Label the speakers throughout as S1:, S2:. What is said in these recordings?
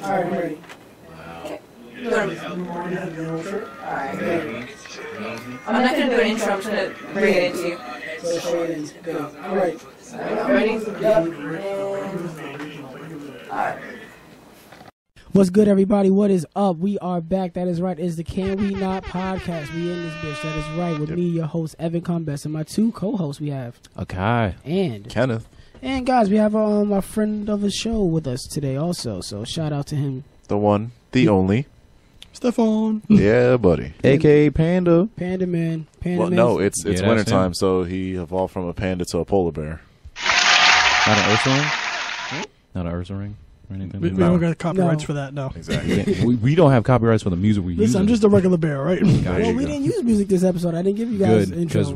S1: Alright, I'm ready.
S2: Alright. I'm not gonna do an intro, I'm gonna bring it into you.
S1: So show it in. Good. I'm ready.
S2: Ready? Yep.
S1: Alright. What's good, everybody? What is up? We are back. That is right. It's the Can We Not podcast. We in this bitch. That is right. With me, your host, Evan Combest, and my two co-hosts we have
S3: Akai
S1: and
S3: Kenneth.
S1: And guys, we have our friend of the show with us today also. So shout out to him.
S3: The one, the only.
S4: Stefan.
S3: Yeah, buddy.
S4: A.K.A. Panda.
S1: Panda Man. Panda
S3: Well,
S1: Man.
S3: no, it's
S4: Yeah, that's
S3: wintertime,
S4: him.
S3: so he evolved from a panda to a polar bear.
S4: Not an Ursa ring? Not an Ursa ring or anything?
S5: We don't got copyrights for that, no.
S3: Exactly.
S4: Yeah, we don't have copyrights for the music we use.
S5: Listen, I'm just a regular bear, right?
S1: Well, we didn't use music this episode. I didn't give you guys
S4: Good,
S1: intro.
S4: because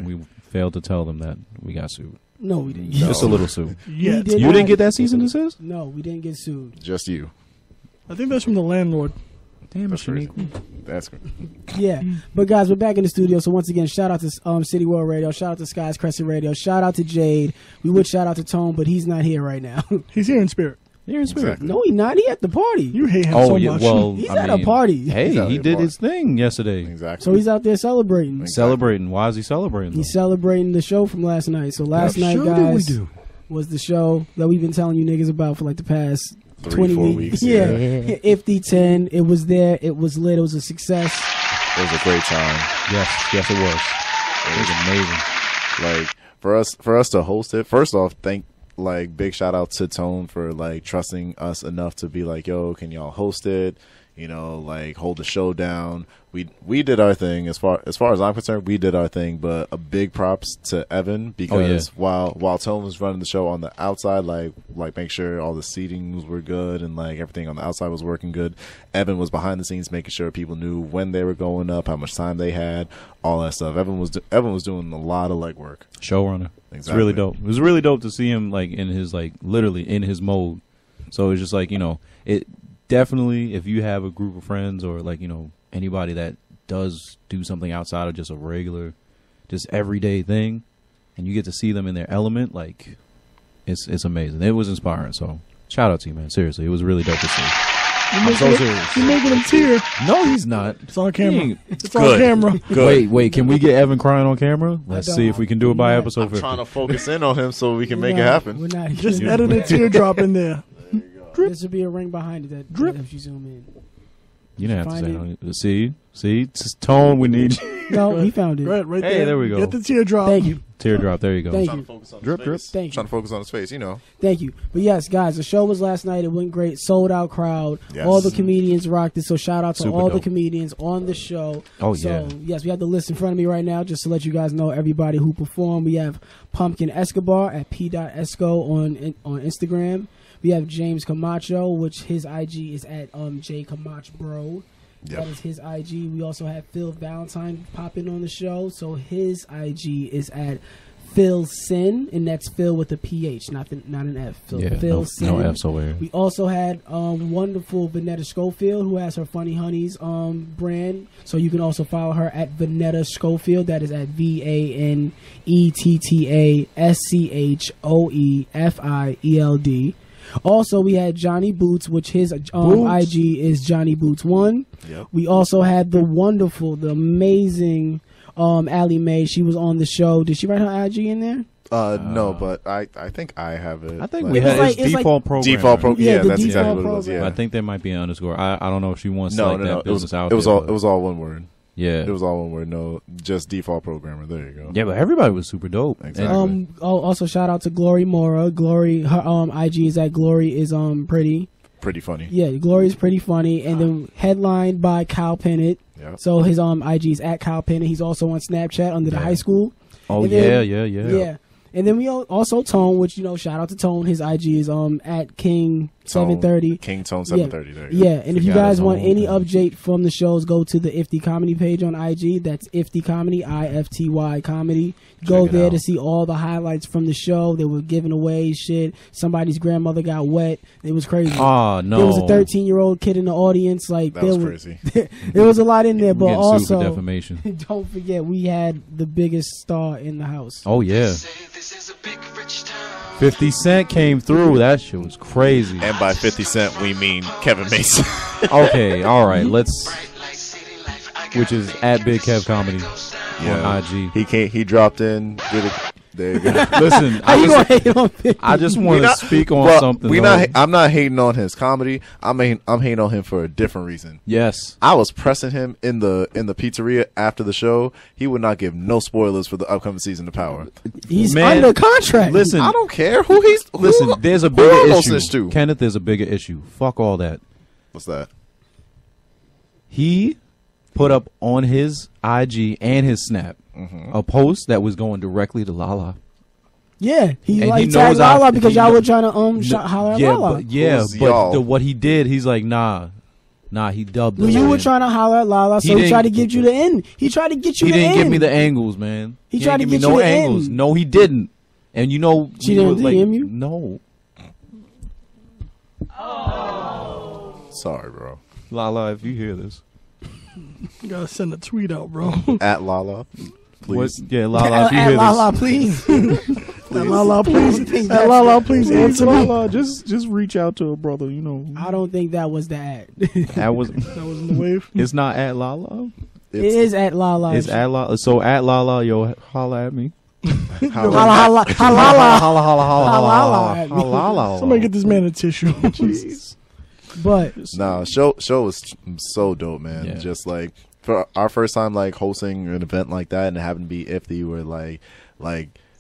S4: we failed to tell them that we got sued.
S1: No, we didn't.
S4: Just a little sued.
S5: Yeah.
S1: We did
S4: You
S1: not-
S4: didn't get that cease and desist?
S1: No, we didn't get sued.
S3: Just you.
S5: I think that's from the landlord.
S4: Damn it,
S3: That's crazy.
S4: Shaniqua.
S3: That's good.
S1: Yeah, but guys, we're back in the studio. So once again, shout out to City World Radio, shout out to Skies Crescent Radio, shout out to Jade. We would shout out to Tone, but he's not here right now.
S5: He's here in spirit.
S4: You're in spirit.
S3: Exactly.
S1: No, he's not. He at the party.
S5: You hate him
S4: Oh,
S5: so
S4: yeah,
S5: much.
S4: well,
S1: He's
S4: I
S1: at a
S4: mean,
S1: party.
S4: Hey,
S3: He's at
S4: he
S3: a
S4: did
S3: party.
S4: his thing yesterday.
S3: Exactly.
S1: So he's out there celebrating.
S3: Exactly.
S4: Celebrating. Why is he celebrating?
S1: He's celebrating the show from last night. So last night,
S5: show
S1: guys,
S5: did we do?
S1: was the show that we've been telling you niggas about for like the past 20
S3: 3-4
S1: weeks.
S3: weeks.
S1: Yeah. Ifty 10. It was there. It was lit. It was a success.
S3: It was a great time.
S4: Yes, it was. It was amazing.
S3: Like for us to host it. First off, big shout out to Tone for like trusting us enough to be like, yo, can y'all host it? You know, like hold the show down. We did our thing as far as I'm concerned. We did our thing, but a big props to Evan because while Tone was running the show on the outside, like make sure all the seatings were good and like everything on the outside was working good. Evan was behind the scenes making sure people knew when they were going up, how much time they had, all that stuff. Evan was doing a lot of legwork.
S4: Showrunner.
S3: Exactly.
S4: It's really dope. It was really dope to see him like in his like literally in his mode. So it's just like, you know, it definitely if you have a group of friends or like, you know, anybody that does do something outside of just a regular, just everyday thing, and you get to see them in their element, like it's amazing. It was inspiring. So shout out to you, man. Seriously, it was really dope to see. I'm so serious.
S5: You're making him tear.
S4: No, he's not.
S5: It's on camera. It's
S3: Good.
S5: on camera.
S3: Good.
S4: Wait. Can we get Evan crying on camera? Let's see if we can do it by episode
S3: I'm
S4: 50.
S3: trying to focus in on him so we can make it
S1: We're
S3: happen.
S1: not.
S5: Just edit a teardrop in there.
S1: There should be a ring behind it that
S5: Drip.
S1: if you zoom in.
S4: You didn't have to say
S1: Find
S4: it. See, it's Tone. We need you.
S1: No, he found it.
S5: Right there.
S4: Hey, there we go.
S5: Get the teardrop.
S1: Thank you.
S4: Teardrop. There you go.
S1: Thank
S3: Trying
S1: you.
S3: to focus on
S4: Drip,
S3: his
S4: drip.
S3: face.
S1: Thank you.
S3: Trying to focus on his face, you know.
S1: Thank you. But yes, guys, the show was last night. It went great. Sold out crowd.
S3: Yes.
S1: All the comedians rocked it. So shout out to
S4: Super
S1: all the
S4: dope.
S1: comedians on the show.
S4: Oh,
S1: so,
S4: yeah.
S1: yes, we have the list in front of me right now just to let you guys know everybody who performed. We have Pumpkin Escobar at p.esco on Instagram. We have James Camacho, which his IG is at J Camacho Bro.
S3: Yep.
S1: That is his IG. We also have Phil Valentine popping on the show. So his IG is at Phil Sin, and that's Phil with a PH, not an F. So
S4: Yeah,
S1: Phil Sin.
S4: no F's over here.
S1: We also had wonderful Vanetta Schofield, who has her Funny Honeys brand. So you can also follow her at Vanetta Schofield. That is at VANETTASCHOEFIELD. Also, we had Johnny Boots, which his IG is Johnny Boots 1.
S3: Yep.
S1: We also had the wonderful, the amazing Allie Mae. She was on the show. Did she write her IG in there?
S3: No, but I think I have it.
S4: I think
S3: like,
S4: we had
S1: like-
S4: his
S1: it's like-
S4: default program.
S3: default program.
S1: Yeah,
S3: Yeah,
S1: the
S3: that's exactly
S1: default
S3: what it was.
S1: program.
S3: Yeah.
S4: I think there might be an underscore. I don't know if she wants
S3: No,
S4: like
S3: no,
S4: that
S3: no. It
S4: business
S3: was
S4: out
S3: it was
S4: there,
S3: all
S4: but-
S3: it was all one word.
S4: Yeah.
S3: It was all one word. No, just default programmer. There you go.
S4: Yeah, but everybody was super dope.
S3: Exactly.
S1: Also shout out to Glory Mora. Glory, her IG is at Glory is pretty.
S3: Pretty funny.
S1: Yeah, Glory is pretty funny, and then headlined by Kyle Pennant.
S3: Yep.
S1: So his IG is at Kyle Pennant. He's also on Snapchat under the high school.
S4: Oh
S1: And
S4: yeah,
S1: then-
S4: yeah.
S1: And then we also Tone, which shout out to Tone. His IG is at King 730.
S3: King Tone 730. There you
S1: Yeah,
S3: go.
S1: and if you
S4: Forgot
S1: guys
S4: his
S1: want
S4: whole
S1: any
S4: thing.
S1: update from the shows, go to the Ifty Comedy page on IG. That's Ifty Comedy, IFTY Comedy. Go
S3: Check it
S1: there
S3: out.
S1: to see all the highlights from the show. They were giving away shit. Somebody's grandmother got wet. It was crazy.
S4: Oh no,
S1: There was a 13-year-old kid in the audience. Like
S3: That was crazy.
S1: there was a lot in there,
S4: We're
S1: but
S4: getting sued
S1: also
S4: for defamation.
S1: don't forget we had the biggest star in the house.
S4: Oh yeah.
S6: Say this is a big rich town.
S4: 50 Cent came through. That shit was crazy.
S3: And by 50 Cent, we mean Kevin Mason.
S4: Okay, all right. Which is at Big Kev Comedy on IG.
S3: He dropped in. Did it. There you go.
S4: Listen,
S1: How you gonna hate on 50?
S4: I just want to speak on something.
S3: I'm not hating on his comedy. I'm hating on him for a different reason.
S4: Yes.
S3: I was pressing him in the pizzeria after the show. He would not give no spoilers for the upcoming season of Power.
S1: He's under contract.
S4: Listen,
S3: I don't care who he's.
S4: Listen, there's a bigger issue.
S3: To?
S4: Kenneth, there's a bigger issue. Fuck all that.
S3: What's that?
S4: He put up on his IG and his Snap a post that was going directly to Lala.
S1: Yeah, he
S4: knows
S1: tagged Lala because y'all were trying to holler at Lala.
S4: But what he did, he's like, nah, he dubbed us.
S1: You were trying to holler at Lala, so he tried to get you the end. He tried to get you the end.
S4: He didn't give me the angles, man.
S1: He tried to
S4: give me
S1: get
S4: no
S1: you the
S4: angles.
S1: end.
S4: No, he didn't. And you know,
S1: she didn't DM you?
S4: No.
S3: Sorry, bro.
S4: Lala, if you hear this.
S5: You gotta send a tweet out, bro.
S3: At Lala, please.
S4: Yeah, Lala, if you
S1: at
S4: hear
S1: Lala,
S4: this.
S1: Please.
S5: At Lala, please. At Lala, please answer me.
S4: Lala, just reach out to a brother, you know.
S1: I don't think that was the ad.
S4: That wasn't
S5: the wave.
S4: It's not at Lala.
S1: It is at Lala.
S4: It's at Lala. So at Lala, yo, holla at me.
S1: Holla.
S5: Somebody get this man a tissue.
S4: Jeez.
S1: But
S3: show was so dope, man.
S4: Yeah.
S3: Just like for our first time like hosting an event like that and having to be Ifty, where like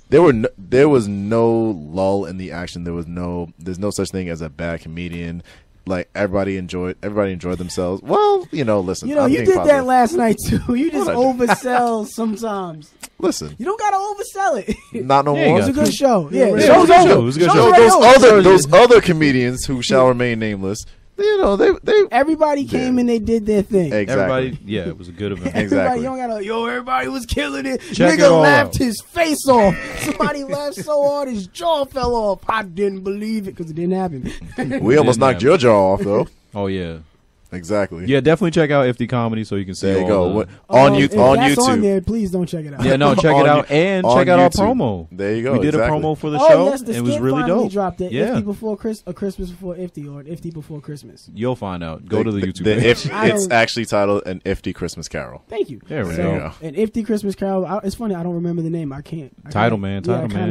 S3: there was no lull in the action. There's no such thing as a bad comedian. Like everybody enjoyed themselves. Well, listen.
S1: you did that last night too. You just oversell sometimes.
S3: Listen,
S1: you don't gotta oversell it.
S3: Not no more.
S1: It was a good show.
S4: Yeah,
S1: Yeah,
S4: it was a good show.
S3: Those other comedians who shall remain nameless. They
S1: everybody came and they did their thing.
S3: Exactly.
S4: It was a good event.
S3: Exactly.
S1: You don't gotta. Everybody was killing it.
S4: Check
S1: Nigga
S4: it all
S1: laughed
S4: out.
S1: his face off. Somebody laughed so hard his jaw fell off. I didn't believe it because it didn't happen.
S3: We almost knocked your jaw off though.
S4: Oh yeah.
S3: Exactly.
S4: Yeah, definitely check out Ifty Comedy so you can see.
S3: There you go.
S1: If
S3: On
S1: that's
S3: YouTube.
S1: on there, please don't check it out.
S4: Yeah, no, check it out and check out our promo.
S3: There you go.
S4: We did
S3: exactly.
S4: a promo for the show.
S1: Yes, the
S4: it was
S1: skit
S4: really
S1: finally
S4: dope.
S1: dropped it.
S4: Yeah.
S1: Ifty before a Christmas before Ifty, or an Ifty before Christmas.
S4: You'll find out. Go to the YouTube page.
S3: It's actually titled An Ifty Christmas Carol.
S1: Thank you.
S4: There we
S3: There you
S4: go.
S3: go.
S1: An Ifty Christmas Carol. It's funny. I don't remember the name. I can't.
S4: Title man.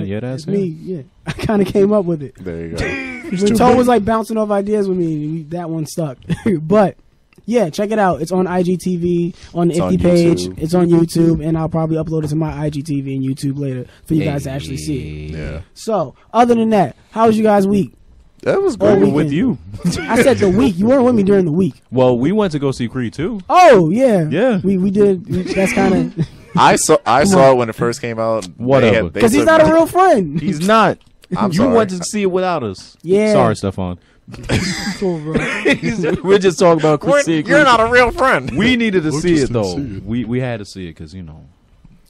S4: Yeah, that's
S1: it's me. Yeah, I kind of came up with it.
S3: There you go.
S1: When Toe was like bouncing off ideas with me, that one stuck. But yeah, check it out. It's on IGTV, on the Ifty page. It's on YouTube, and I'll probably upload it to my IGTV and YouTube later for you guys to actually see it.
S3: Yeah.
S1: So, other than that, how was you guys' week?
S3: That was
S1: All
S3: great.
S1: weekend.
S4: With you.
S1: I said the week. You weren't with me during the week.
S4: Well, we went to go see Creed too.
S1: Oh yeah,
S4: Yeah.
S1: We did. That's kind of
S3: I saw it when it first came out.
S4: Whatever.
S1: because he's not a real friend.
S4: He's not.
S3: I'm
S4: You
S3: sorry.
S4: went to see it without us.
S1: Yeah.
S4: Sorry, Stefan.
S5: Cool, bro.
S4: We're just talking about seeing
S3: You're
S4: Creed.
S3: not a real friend.
S4: We needed to see
S3: just
S4: it though.
S3: didn't see it.
S4: We had to see it because
S5: Y'all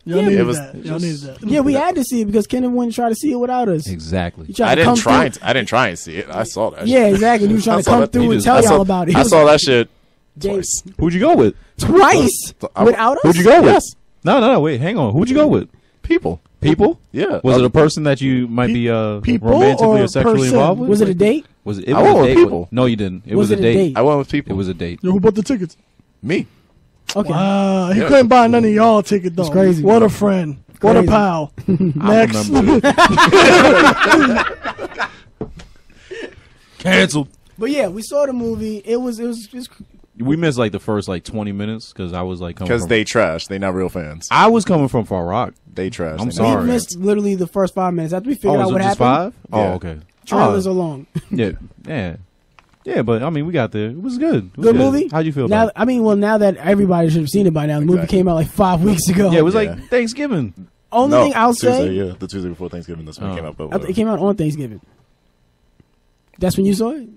S1: Yeah,
S5: needed
S3: it was
S5: that. Y'all needed that.
S1: Yeah, we had to see it because Kenneth wouldn't try to see it without us.
S4: exactly.
S1: He tried
S3: I
S1: to
S3: didn't
S1: come
S3: try.
S1: through.
S3: I didn't try and see it. I saw that.
S1: Yeah, exactly. You trying
S3: I
S1: to
S3: saw
S1: come
S3: that.
S1: through and
S4: just-
S1: tell
S3: I
S1: y'all
S3: saw,
S1: about it.
S3: I saw that shit
S1: Jade,
S3: twice.
S4: Who'd you go with?
S1: twice without us.
S4: Who'd you go with?
S3: Yes.
S4: No, wait, hang on. Who'd you go with?
S3: People.
S4: People?
S3: Yeah.
S4: Was it a person that you might be
S5: people
S4: romantically
S5: or
S4: or sexually
S5: person?
S4: involved with?
S1: Was it a date?
S4: Was it? It
S3: I
S4: was
S3: went
S4: a
S3: with
S4: date.
S3: people.
S4: No, you didn't. It
S1: Was
S4: was
S1: it
S4: a
S1: a
S4: date.
S1: date?
S3: I went with people.
S4: It was a date.
S5: Yo, who bought the tickets?
S3: Me.
S1: Okay.
S5: He
S3: Yeah.
S5: couldn't buy none of y'all a ticket though.
S1: It's crazy.
S5: What a friend. What a
S1: Crazy.
S5: pal. Next.
S4: Canceled.
S1: But yeah, we saw the movie. It was
S4: We missed like the first like 20 minutes because I was like coming
S3: Because
S4: from,
S3: they trash. They not real fans.
S4: I was coming from Far Rock.
S3: They trash.
S4: I'm
S3: They not
S4: sorry.
S3: real
S1: we
S3: fans.
S1: missed literally the first 5 minutes after we figured out
S4: was
S1: what
S4: it just
S1: happened.
S4: 5?
S3: Yeah.
S4: Oh, okay.
S1: Trailers
S4: Oh,
S1: are long.
S4: yeah, but I mean, we got there. It was good. It was
S1: Good movie.
S4: How'd you feel
S1: Now,
S4: about it?
S1: I mean, now that everybody should have seen it by now. The movie
S3: Exactly.
S1: came out like 5 weeks ago.
S4: Yeah, it was
S3: Yeah.
S4: like Thanksgiving.
S1: Only thing I'll
S3: Tuesday,
S1: say,
S3: yeah, the Tuesday before Thanksgiving. That's when it came out. But
S1: it
S3: whatever.
S1: came out on Thanksgiving. That's when you saw it.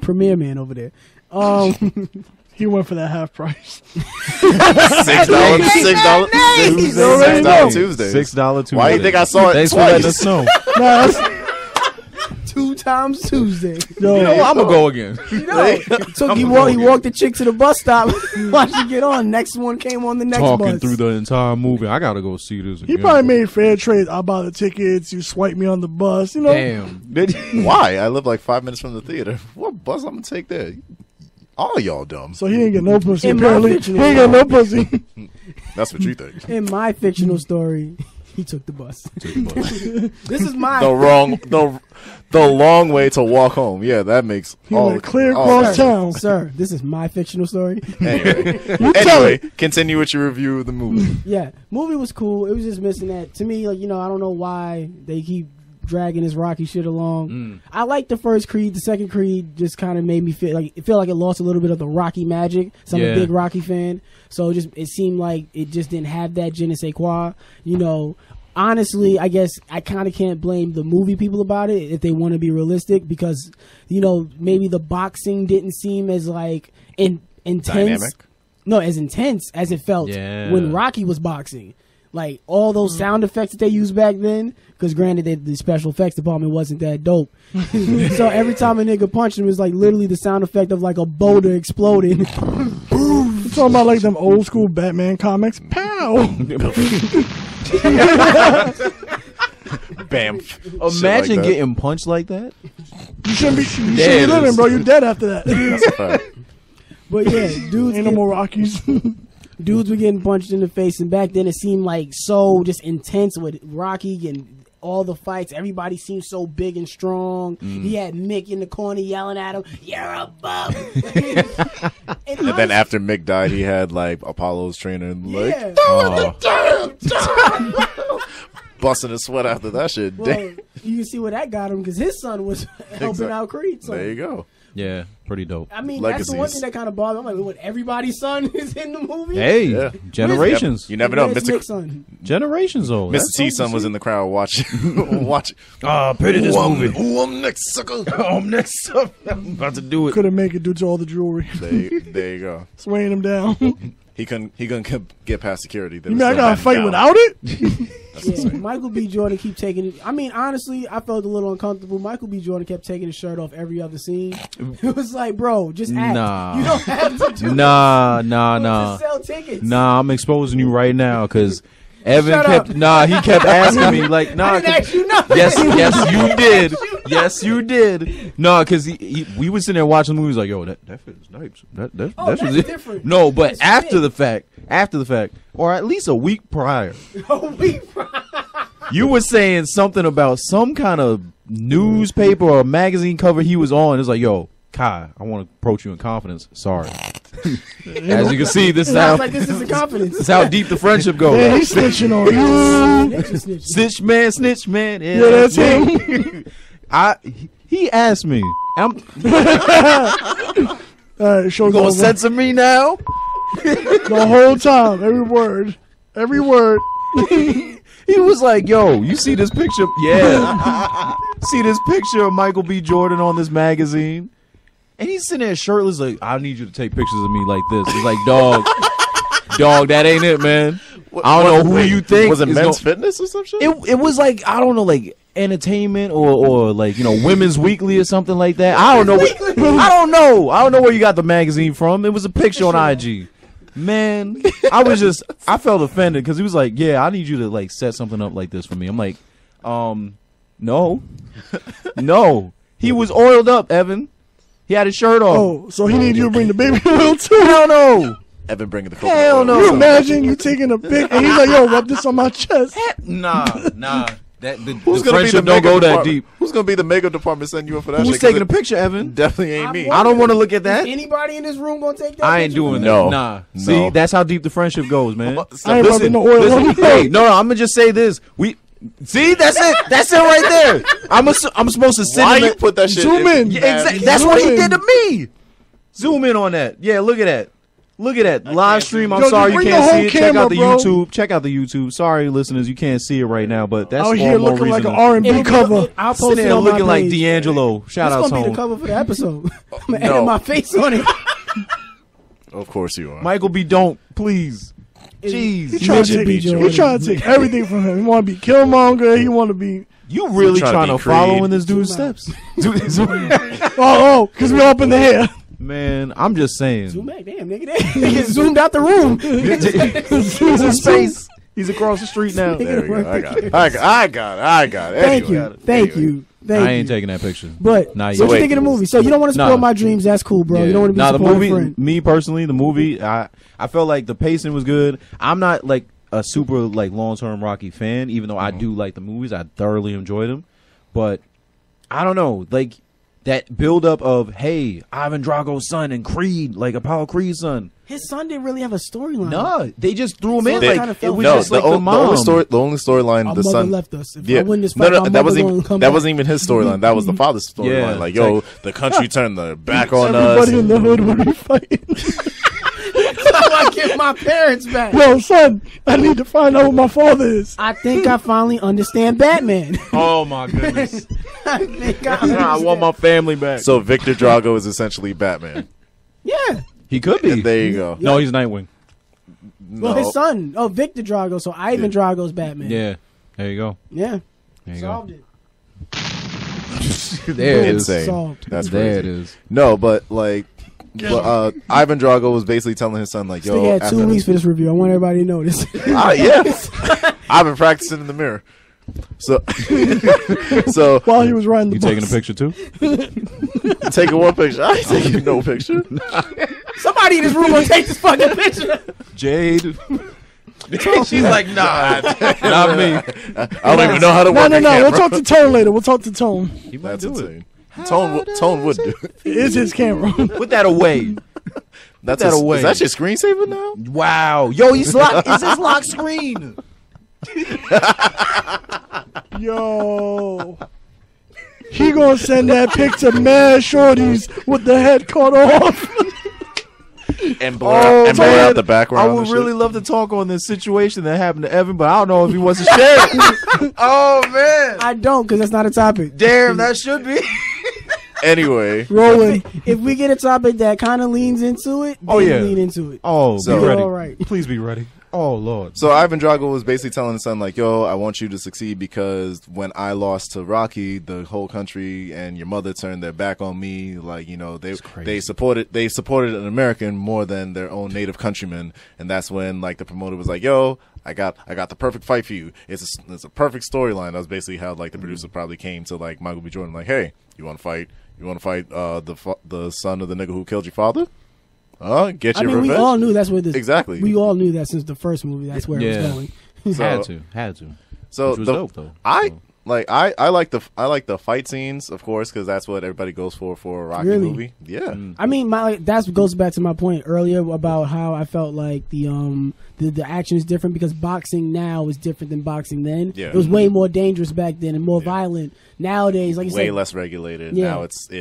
S1: Premiere man over there.
S5: He went for that half price.
S3: $6. $6 Tuesday.
S4: $6 Tuesday.
S3: Why you think I saw it
S4: Thanks for
S3: twice?
S4: letting us know.
S5: Nah, that's,
S1: Two Tom's Tuesday.
S5: Yo,
S4: You know what? I'm gonna go again.
S1: He walked the chick to the bus stop. Watched her get on. Next one came on the next
S4: Talking
S1: bus.
S4: through the entire movie. I gotta go see this.
S5: he
S4: Again.
S5: probably made fair trade. I buy the tickets. You swipe me on the bus. You know.
S4: Damn.
S3: Why? I live like 5 minutes from the theater. What bus I'm gonna take there? All y'all dumb.
S5: So he didn't get no pussy.
S1: In my
S5: Apparently, he
S1: fictional
S5: ain't get no pussy.
S3: That's what you think.
S1: In my fictional story, he took the bus. This is my
S3: The long way to walk home. Yeah, that makes
S5: He
S3: all
S5: went clear
S3: all
S5: across
S3: that.
S5: town.
S1: Sir, this is my fictional story.
S3: Anyway, continue with your review of the movie.
S1: Yeah, movie was cool. It was just missing that. To me, like, I don't know why they keep dragging this Rocky shit along. I like the first Creed. The second Creed just kind of made me feel like it lost a little bit of the Rocky magic. So I'm a big Rocky fan. So it seemed like it just didn't have that je ne sais quoi. Honestly, I guess I kind of can't blame the movie people about it if they want to be realistic, because maybe the boxing didn't seem as like intense.
S3: Dynamic.
S1: No, as intense as it felt when Rocky was boxing. Like all those sound effects that they used back then, because granted the special effects department wasn't that dope. So every time a nigga punched him, it was like literally the sound effect of like a boulder exploding.
S5: Boom. You talking about like them old school Batman comics? Pow!
S3: Bam.
S4: Imagine getting punched like that.
S5: You shouldn't be living, bro. You're dead after that.
S3: That's a fact.
S1: But yeah, dudes
S5: Ain't no more Rockies.
S1: dudes were getting punched in the face, and back then it seemed like so just intense with Rocky and all the fights. Everybody seemed so big and strong. He had Mick in the corner yelling at him, "You're a bum." and
S3: then after Mick died, he had like Apollo's trainer like busting his sweat after that shit.
S1: Well, you can see where that got him, because his son was helping out Creed. So.
S3: There you go.
S4: Yeah, pretty dope.
S1: I mean,
S3: Legacies.
S1: that's the one thing that kind of bothered me. I'm like, what, everybody's son is in the movie?
S4: Hey, generations.
S3: You never know.
S1: Where's
S3: Mr.
S1: Mick's son?
S4: Generations old.
S3: Mr. T's son was in the crowd watching. watching.
S4: Pity this movie.
S3: Ooh, I'm next, sucker.
S4: I'm next up. I'm about to do it.
S5: Couldn't make it due to all the jewelry.
S3: There you go.
S5: Swaying him down.
S3: He couldn't get past security.
S5: You mean I gotta fight without it?
S1: Yeah, Michael B. Jordan keep taking it. I mean, honestly, I felt a little uncomfortable. Michael B. Jordan kept taking his shirt off every other scene. It was like, bro, just act.
S4: Nah.
S1: You don't have to do
S4: Nah.
S1: to sell tickets.
S4: Nah, I'm exposing you right now because Evan
S1: Shut
S4: kept
S1: up.
S4: he kept asking me like, nah.
S1: I didn't ask you nothing.
S4: Yes, you did. Yes, you did. No, because we was sitting there watching the movies like, yo, that fit is nice. That's
S1: that's different.
S4: No, but
S1: That's
S4: after
S1: fit.
S4: the fact, or at least a week prior,
S1: A week.
S4: you were saying something about some kind of newspaper or magazine cover he was on. It's like, yo, Kai, I want to approach you in confidence. Sorry. As you can see, this is how
S1: Sounds like this is the confidence.
S4: this is how deep the friendship goes.
S5: Yeah, he's snitching on you.
S4: Snitch man. Yeah,
S5: Yeah, that's him.
S4: He asked me. I'm
S5: All right, show's
S4: gonna
S5: over.
S4: censor me now.
S5: The whole time, every word.
S4: He was like, "Yo, you see this picture? Yeah, see this picture of Michael B. Jordan on this magazine?" And he's sitting there shirtless, like, "I need you to take pictures of me like this." He's like, "Dog, that ain't it, man. I don't know who you think
S3: Was it
S4: is
S3: Men's
S4: gonna-"
S3: Fitness or some shit?
S4: It was like, I don't know, like entertainment or like, Women's Weekly or something like that. I don't know. I don't know where you got the magazine from. It was a picture on IG. Man, I felt offended because he was like, "Yeah, I need you to like set something up like this for me." I'm like, no. He was oiled up, Evan. He had his shirt off.
S5: Oh, so he needs you to bring the baby oil too?
S4: Hell no.
S3: Evan bringing the coconut
S4: Hell
S3: oil.
S4: no.
S5: You imagine you taking a pic and he's like, "Yo, rub this on my chest."
S4: Nah. That the
S3: Who's gonna be the
S4: friendship don't go that
S3: department?
S4: deep.
S3: Who's gonna be the makeup department setting you up for that?
S4: Who's
S3: shit? 'Cause
S4: taking a
S3: it
S4: picture, Evan?
S3: Definitely ain't me.
S4: I don't want to look at that.
S1: Is anybody in this room gonna take that?
S4: I ain't
S1: picture?
S4: doing that.
S3: No.
S4: Nah.
S3: No.
S4: See, that's how deep the friendship goes, man.
S5: I ain't rubbing the oil on you.
S4: Hey, no, I'm gonna just say this. See, that's it. That's it right there. I'm supposed to sit
S3: Why
S4: in
S3: you put that shit
S5: Zoom in.
S4: Yeah, exactly. That's what he did to me. Zoom in on that. Yeah, look at that. Look at that live stream. I'm
S5: Yo,
S4: sorry you
S5: bring
S4: can't
S5: the whole
S4: see it. Check
S5: camera,
S4: out the
S5: bro.
S4: YouTube. Check out the YouTube. Sorry, listeners, you can't see it right now, but that's
S5: Out
S4: all
S5: here
S4: more
S5: looking like
S4: reason
S5: an
S4: to-
S5: R&B cover.
S1: I'll post
S4: Sitting
S1: it
S4: there
S1: on my
S4: looking like
S1: page.
S4: D'Angelo. Shout out
S1: It's gonna be
S4: to
S1: the cover for the episode. I'm gonna
S3: No.
S1: edit my face on it.
S3: Of course you are.
S4: Michael B. Don't please. Jeez.
S5: He trying to take everything from him. He want to be Killmonger. He want to be
S4: You really
S3: trying
S4: trying
S3: to
S4: to
S3: be
S4: follow
S3: Creed.
S4: in this dude's
S1: Zoom out.
S4: steps?
S5: Oh, because we up in the hair.
S4: Man, I'm just saying.
S1: Zoom back, damn nigga. Nigga zoomed out the room.
S4: He's in space. He's across the street now.
S3: There we go. I got it.
S1: Thank
S3: Anyway.
S1: you, thank you, thank
S4: I ain't
S1: you.
S4: taking that picture.
S1: But
S4: Nah,
S1: so
S4: you
S1: what you
S3: wait.
S1: think of the movie? So you don't want to spoil
S4: Nah.
S1: my dreams? That's cool, bro. You don't want to be
S4: the
S1: spoiled
S4: movie.
S1: friend.
S4: Me personally, the movie. I felt like the pacing was good. I'm not like a super like long term Rocky fan, even though I do like the movies. I thoroughly enjoyed them, but I don't know, like that build up of hey, Ivan Drago's son and Creed, like Apollo Creed's son.
S1: His son didn't really have a storyline.
S4: No, they just threw him
S1: So
S4: in.
S1: they
S4: Like
S1: kinda
S4: it
S1: felt
S4: was
S3: No,
S4: just like the mom.
S3: the only storyline
S1: Our
S3: the
S1: mother
S3: son
S1: left us. If
S3: Yeah,
S1: I win this
S3: no,
S1: fight,
S3: no,
S1: my
S3: that wasn't
S1: mother
S3: even
S1: gonna come
S3: that
S1: back.
S3: wasn't even his storyline. That was the father's storyline.
S4: Yeah,
S3: Like,
S4: it's
S3: yo,
S4: like-
S3: the country turned their back on us.
S5: Everybody in the hood would be fighting.
S1: I get my parents back.
S5: Yo, son, I need to find out who my father is.
S1: I think I finally understand Batman.
S4: Oh my goodness!
S1: I think I
S4: I
S1: understand.
S4: want my family back.
S3: So Victor Drago is essentially Batman.
S1: Yeah.
S4: He could be.
S3: And there you go.
S4: No, he's Nightwing.
S1: Well, his son. Oh, Victor Drago. So Ivan Drago's Batman.
S4: Yeah, there you go.
S1: Yeah.
S4: There you
S1: Solved it.
S4: go. There it is.
S3: Insane.
S1: Solved.
S3: That's
S4: There
S3: crazy.
S4: it is.
S3: No, but like, Ivan Drago was basically telling his son, like,
S1: They
S3: yo,
S1: had 2
S3: after-
S1: weeks for this review. I want everybody to know this.
S3: Yeah, I've been practicing in the mirror. So,
S5: While he was riding the
S4: You
S5: bus.
S4: taking a picture too?
S3: taking one picture. I ain't taking no picture.
S1: Somebody in this room gonna take this fucking picture.
S4: Jade. She's like, nah, not me.
S3: I don't even know how to work
S5: No.
S3: a camera.
S5: We'll talk to Tone later. We'll talk to Tone.
S4: He might
S3: That's
S4: do
S3: insane. Tone would do it.
S5: It is his camera.
S4: it. Put that away.
S3: That's
S4: that away.
S3: Is that your screensaver now?
S4: Wow. Yo, he's locked. Is this lock screen?
S5: Yo. He gonna send that pic to mad shorties with the head cut off.
S3: And blur out the background.
S4: I would
S3: and shit?
S4: really love to talk on this situation that happened to Evan, but I don't know if he wants to share it. Oh, man.
S1: I don't, because that's not a topic.
S4: Damn, that should be.
S3: Anyway,
S5: Rolling.
S1: If we get a topic that kind of leans into it,
S4: Oh,
S1: then
S4: yeah.
S1: lean into it.
S4: Oh,
S3: So-
S4: be ready.
S1: All right.
S4: Please be ready. Oh, Lord.
S3: so Ivan Drago was basically telling his son, like, yo, I want you to succeed because when I lost to Rocky, the whole country and your mother turned their back on me. Like, you know, they supported an American more than their own native countrymen, and that's when like the promoter was like, yo, I got the perfect fight for you. It's a perfect storyline. That was basically how like the producer probably came to like Michael B. Jordan, like, hey, you want to fight the son of the nigga who killed your father? Get
S1: I
S3: your
S1: mean, we
S3: revenge.
S1: all knew that's where this.
S3: Exactly.
S1: We all knew that since the first movie. That's where it
S4: Yeah.
S1: was going.
S4: Had to.
S3: So
S4: Which was
S3: the-
S4: dope, though.
S3: I
S4: So.
S3: like the fight scenes, of course, because that's what everybody goes for a Rocky
S1: Really?
S3: movie. Yeah,
S1: I mean, that goes back to my point earlier about how I felt like the action is different because boxing now is different than boxing then.
S3: Yeah.
S1: It was way more dangerous back then and more violent. Nowadays, like you
S3: way
S1: said,
S3: less regulated.
S1: Yeah.
S3: Now it's
S1: you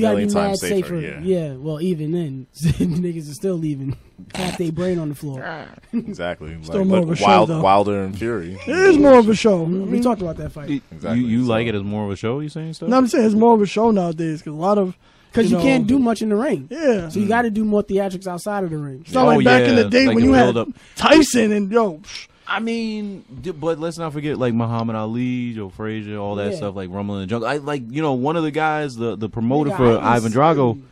S1: gotta be
S3: million
S1: mad
S3: times
S1: safer.
S3: Yeah,
S1: Well, even then, niggas are still leaving half their brain on the floor.
S3: exactly.
S5: Still more of a show, though.
S3: Wilder and Fury.
S5: It is more of a show.
S1: We talked about that fight
S3: Exactly.
S4: You like
S3: So-
S4: it as more of a show? You saying stuff?
S5: No, I'm saying it's more of a show nowadays because a lot of
S1: because you
S5: know,
S1: can't do much in the ring.
S5: Yeah.
S1: So you got to do more theatrics outside of the ring.
S5: It's not like back in the day
S4: like
S5: when
S4: the
S5: you had
S4: build-up.
S5: Tyson and
S4: I mean, but let's not forget like Muhammad Ali, Joe Frazier, all that
S1: Yeah.
S4: stuff, like Rumble in the Jungle. I like, one of the guys, the promoter
S1: Nigga,
S4: for
S1: I
S4: Ivan
S1: was-
S4: Drago,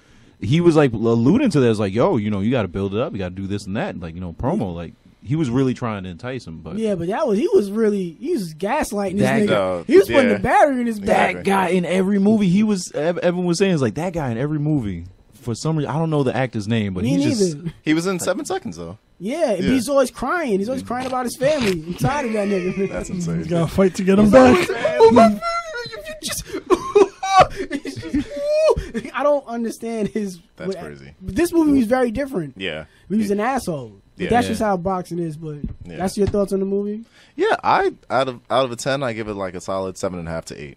S4: he was like alluding to this, like, yo, you got to build it up, you got to do this and that, like, promo, like he was really trying to entice him, but
S1: Yeah, but he was gaslighting this
S4: That
S1: nigga.
S3: guy-
S1: He was putting
S3: yeah.
S1: the battery in his back.
S4: that guy in every movie, everyone was saying, is like that guy in every movie. For some reason, I don't know the actor's name, but
S1: Me
S4: he just
S1: neither.
S3: He was in 7 Seconds though.
S1: Yeah,
S3: Yeah.
S1: he's always crying. He's always crying about his family. I'm tired of that nigga.
S3: That's insane.
S5: you got to fight to get him back.
S1: I don't understand his.
S3: That's crazy.
S1: This movie was very different.
S3: Yeah,
S1: He was an asshole. But
S3: Yeah.
S1: that's
S4: Yeah.
S1: just how boxing is. But
S3: Yeah.
S1: that's your thoughts on the movie.
S3: yeah. I out of a 10, I give it like a solid 7.5 to 8.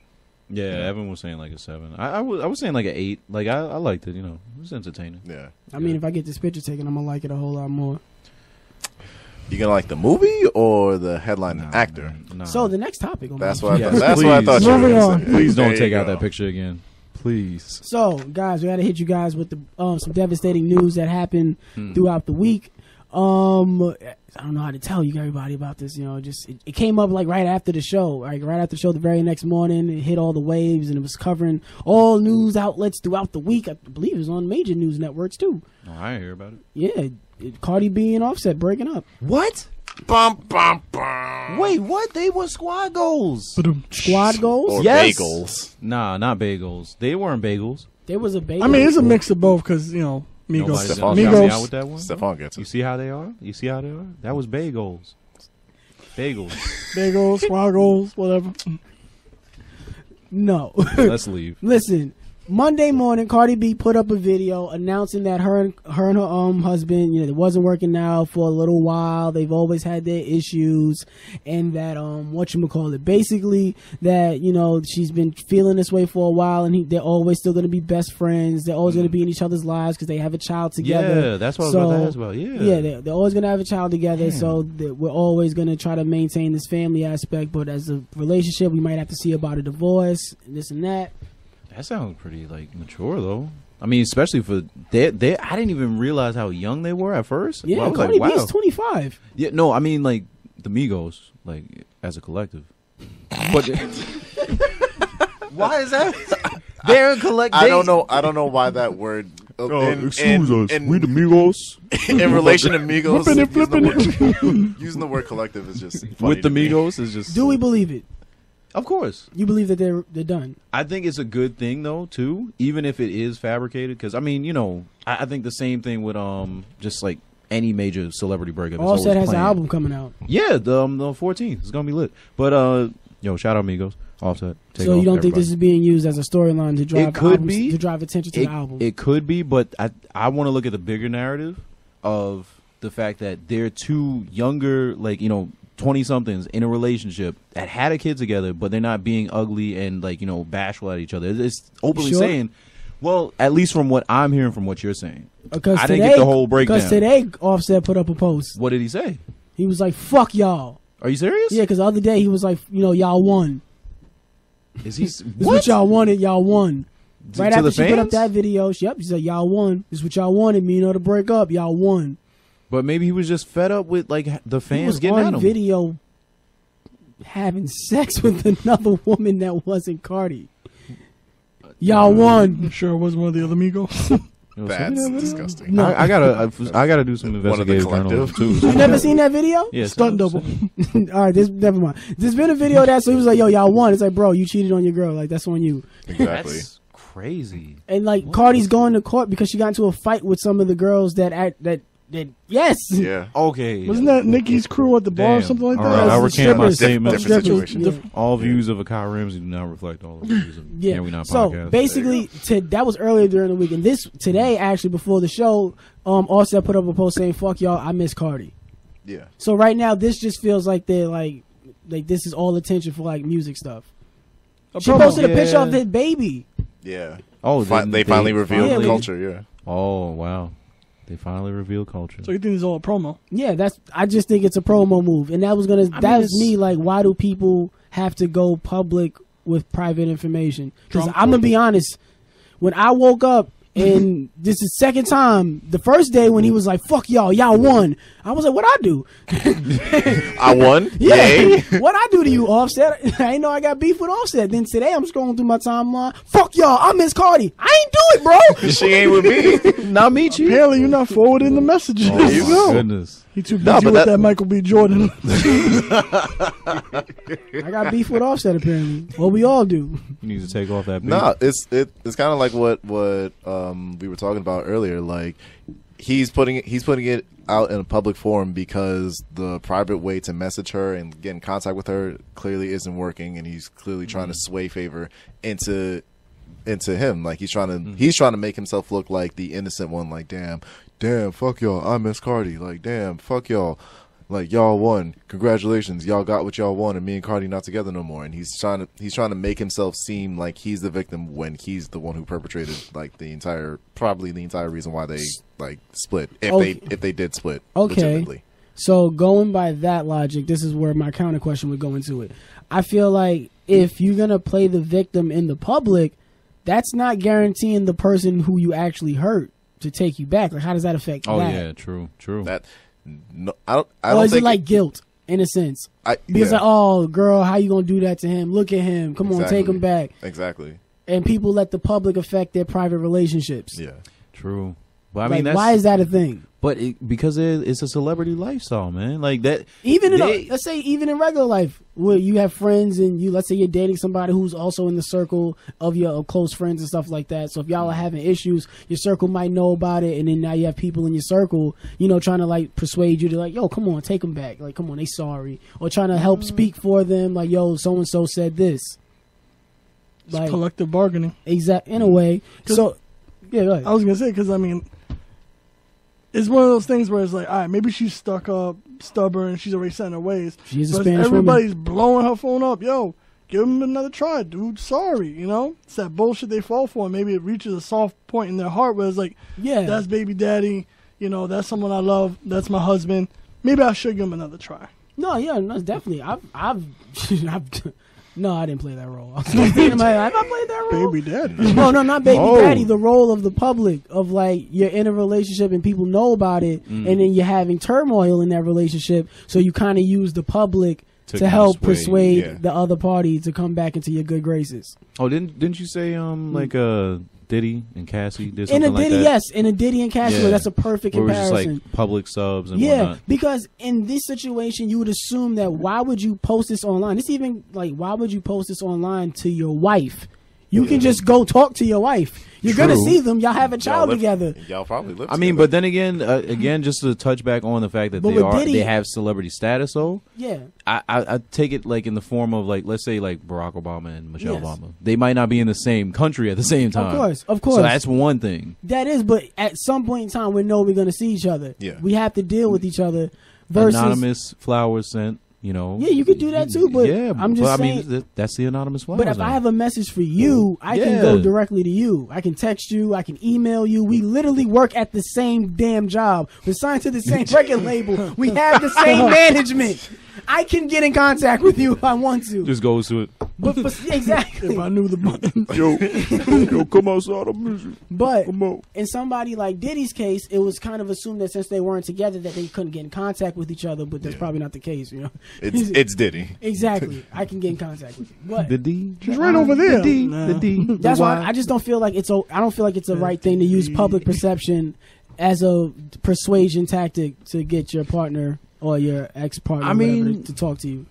S4: yeah, Evan was saying like a 7. I was saying like an 8. Like I liked it, it was entertaining.
S3: Yeah.
S1: I mean, if I get this picture taken, I'm gonna like it a whole lot more.
S3: You gonna like the movie or the headline actor?
S4: Nah.
S1: So the next topic. On
S3: That's
S1: my-
S3: what.
S4: Yes,
S3: That's what I
S4: please.
S3: thought. You were
S5: Moving
S3: gonna
S5: on.
S3: say.
S4: Please don't
S3: There
S4: take
S3: you
S4: out
S3: go.
S4: that picture again. Please.
S1: So, guys, we got to hit you guys with some devastating news that happened throughout the week. I don't know how to tell you everybody about this. You know, just it came up like right after the show. Like right after the show, the very next morning, it hit all the waves, and it was covering all news outlets throughout the week. I believe it was on major news networks too.
S4: Oh, I didn't hear about it.
S1: Yeah, Cardi B and Offset breaking up.
S4: What?
S3: Bum, bum, bum.
S4: Wait, what? They were squad goals.
S1: Squad goals?
S3: Or
S4: Yes.
S3: bagels.
S4: Nah, not bagels. They weren't bagels.
S1: There was a bagel.
S5: I mean, it's a mix of both because, you know,
S4: Nobody's
S5: Migos.
S4: gonna shout me out
S5: Migos.
S4: with that one.
S3: Stephon gets
S4: You
S3: it.
S4: see how they are? You see how they are? That was bagels. Bagels.
S5: Bagels, squaggles, whatever.
S1: No.
S4: Let's leave.
S1: Listen, Monday morning, Cardi B put up a video announcing that her and her husband, you know, it wasn't working out for a little while. They've always had their issues, and that whatchamacallit, basically that, you know, she's been feeling this way for a while, and they're always still going to be best friends. They're always going to be in each other's lives because they have a child together.
S4: Yeah, that's what I was about to ask about. Yeah,
S1: they're always going to have a child together.
S4: Damn.
S1: So we're always going to try to maintain this family aspect. But as a relationship, we might have to see about a divorce, and this and that.
S4: That sounds pretty like mature though. I mean, especially for they. I didn't even realize how young they were at first.
S1: Yeah,
S4: I was
S1: Cardi
S4: like,
S1: B
S4: wow.
S1: is 25.
S4: Yeah, no, I mean like the Migos, like as a collective. But why is that? They're a collective.
S3: I don't know why that word.
S5: Oh,
S3: We
S5: the Migos.
S3: in relation to Migos,
S5: Flipping it, flipping
S3: using the word collective is just funny
S4: with the
S3: to me.
S4: Migos is just.
S1: Do we believe it?
S4: Of course.
S1: You believe that they're done?
S4: I think it's a good thing though too, even if it is fabricated. Because I mean, you know, I think the same thing with just like any major celebrity breakup. it's
S1: Offset
S4: always
S1: has an
S4: planned.
S1: album coming out.
S4: Yeah, the 14th. It's gonna be lit. But yo, shout out Migos, Offset. Take
S1: So
S4: off,
S1: you don't think
S4: everybody.
S1: this is being used as a storyline to drive
S4: It could
S1: albums,
S4: be.
S1: to drive attention to the album?
S4: It could be, but I want to look at the bigger narrative of the fact that they're two younger, like, you know, 20-somethings in a relationship that had a kid together, but they're not being ugly and, like, you know, bashful at each other. It's openly
S1: Sure.
S4: saying, well, at least from what I'm hearing from what you're saying.
S1: Because
S4: I didn't get the whole breakdown.
S1: Because today Offset put up a post.
S4: What did he say?
S1: He was like, "Fuck y'all."
S4: Are you serious?
S1: Yeah, because the other day he was like, "You know, y'all won.
S4: Is he?
S1: This is what y'all wanted. Y'all won." Right
S4: to
S1: after
S4: the
S1: she put up
S4: fans?
S1: that video, she said, "Y'all won. This is what y'all wanted me, you know, to break up. Y'all won."
S4: But maybe he was just fed up with, like, the
S1: He
S4: fans
S1: was
S4: getting at
S1: on
S4: him.
S1: video having sex with another woman that wasn't Cardi. Y'all won.
S5: I'm sure it was one of the other Migos.
S4: You know,
S3: That's
S4: so-
S3: disgusting.
S1: No.
S4: I gotta do some
S3: One of the
S4: investigative journalism
S3: collective.
S4: too.
S1: You never seen that video?
S4: Yeah,
S5: Stunt double.
S1: All right, never mind. There's been a video of that, so he was like, "Yo, y'all won." It's like, bro, you cheated on your girl. Like, that's on you.
S3: Exactly.
S4: That's crazy.
S1: And like,
S4: What?
S1: Cardi's going to court because she got into a fight with some of the girls that yes.
S3: Yeah.
S4: Okay.
S5: Wasn't that Nicki's crew at the bar or
S4: Damn.
S5: something like
S4: All
S5: that?
S4: right,
S1: That
S4: I
S1: was the
S4: recant my
S1: strippers.
S4: statement.
S3: Different situation.
S1: Yeah.
S4: All views of Akai Ramsey do not reflect all the views of
S1: Yeah.
S4: Can We Not
S1: So
S4: podcast.
S1: basically, that was earlier during the week, and today actually before the show, Offset put up a post saying, "Fuck y'all, I miss Cardi."
S3: Yeah.
S1: So right now, this just feels like they're like this is all attention for like music stuff. She
S5: promo.
S1: posted a
S4: Yeah.
S1: picture of his baby.
S3: Yeah.
S4: Oh,
S3: They finally revealed
S1: finally-
S3: the culture. Yeah.
S4: Oh wow, they finally revealed culture.
S5: So you think it's all a promo?
S1: Yeah, I just think it's a promo move, and that was
S4: mean,
S1: that's me. Like, why do people have to go public with private information? Because
S5: Trump
S1: I'm gonna be honest, when I woke up. And this is second time. The first day when he was like, "Fuck y'all, y'all won." I was like, "What I do?"
S3: I won.
S1: Yeah,
S3: Yay.
S1: what I do to you, Offset? I ain't know I got beef with Offset. Then today I'm scrolling through my timeline. Fuck y'all, I miss Cardi. I ain't do it, bro.
S3: She ain't with me.
S4: Not me, Chief.
S5: Apparently, you're not forwarding the messages.
S4: Oh
S3: There you
S4: my
S3: go.
S4: goodness.
S5: He too busy
S3: No, but
S5: with
S3: that-
S5: that Michael B. Jordan.
S1: I got beef with Offset apparently. Well, we all do.
S4: You need to take off that. Beat.
S3: No, it's kind of like what we were talking about earlier. Like he's putting it out in a public forum because the private way to message her and get in contact with her clearly isn't working, and he's clearly trying to sway favor into him. Like he's trying to make himself look like the innocent one. Like damn, fuck y'all, I miss Cardi. Like damn, fuck y'all. Like y'all won, congratulations, y'all got what y'all wanted. Me and Cardi not together no more, and he's trying to make himself seem like he's the victim when he's the one who perpetrated like the entire reason why they like split if they did split.
S1: Okay.
S3: Legitimately.
S1: So going by that logic, this is where my counter question would go into it. I feel like if you're gonna play the victim in the public, that's not guaranteeing the person who you actually hurt to take you back. Like, how does that affect
S4: Oh
S1: that?
S4: yeah, true.
S3: No, I don't
S1: or is
S3: think
S1: it like guilt in a sense? Because
S3: yeah.
S1: like, oh, girl, how you gonna do that to him? Look at him. Come on, take him back.
S3: Exactly.
S1: And people let the public affect their private relationships.
S3: Yeah.
S4: True. But I
S1: Like,
S4: mean,
S1: why is that a thing?
S4: But because it's a celebrity lifestyle, man. Like that.
S1: Even let's say even in regular life, where you have friends and let's say you're dating somebody who's also in the circle of your close friends and stuff like that. So if y'all are having issues, your circle might know about it, and then now you have people in your circle, trying to like persuade you to like, yo, come on, take them back. Like, come on, they sorry, or trying to help speak for them. Like, yo, so and so said this.
S5: It's
S1: Like
S5: collective bargaining.
S1: Exact in a way. So yeah, go ahead.
S5: I was gonna say because I mean, it's one of those things where it's like, all right, maybe she's stuck up, stubborn, she's already set in her ways.
S1: She's a
S5: but
S1: Spanish
S5: everybody's
S1: woman.
S5: blowing her phone up. Yo, give him another try, dude. Sorry, it's that bullshit they fall for. Maybe it reaches a soft point in their heart where it's like,
S1: Yeah,
S5: that's baby daddy. That's someone I love. That's my husband. Maybe I should give him another try.
S1: no, definitely. I've no, I didn't play that role. Have I played that role?
S5: Baby daddy.
S1: No, not baby
S4: Oh.
S1: daddy. The role of the public, of like you're in a relationship and people know about it, and then you're having turmoil in that relationship. So you kind of use the public to help persuade the other party to come back into your good graces.
S4: Oh, didn't you say like Diddy and Cassie did
S1: In
S4: something
S1: a Diddy,
S4: like that?
S1: yes, in a Diddy and Cassie,
S4: Yeah.
S1: that's a perfect
S4: Where it was just
S1: comparison.
S4: like public subs and
S1: Yeah,
S4: whatnot.
S1: because in this situation, you would assume that why would you post this online? It's even like, why would you post this online to your wife? You can just go talk to your wife. You're gonna
S4: True.
S1: see them. Y'all have a child together.
S3: Y'all probably live
S4: I mean, but then again, just to touch back on the fact that
S1: But with Diddy-
S4: they have celebrity status. Though
S1: Yeah,
S4: I take it like in the form of like, let's say like Barack Obama and Michelle
S1: Yes.
S4: Obama. They might not be in the same country at the same time.
S1: of course.
S4: So that's one thing.
S1: that is. But at some point in time, we know we're gonna see each other.
S3: Yeah.
S1: We have to deal with each other. Versus,
S4: Anonymous flowers sent.
S1: Yeah, you could do that too, but I'm just saying.
S4: I mean, that's the anonymous flowers.
S1: But if I have a message for you, I can go directly to you. I can text you. I can email you. We literally work at the same damn job. We're signed to the same record label. We have the same management. I can get in contact with you if I want to.
S4: just goes to it.
S1: But exactly.
S5: If I knew the button.
S4: Yo, come outside, I'm missing.
S1: But
S4: Come on.
S1: in somebody like Diddy's case, it was kind of assumed that since they weren't together that they couldn't get in contact with each other. But that's probably not the case,
S3: it's Diddy.
S1: Exactly. I can get in contact with you. But
S4: The D.
S5: She's right over there.
S4: The D.
S5: Nah.
S4: The D.
S1: that's why I just don't feel like it's I don't feel like it's a right thing to use public perception as a persuasion tactic to get your partner or your ex-partner
S4: I mean-
S1: to talk to you.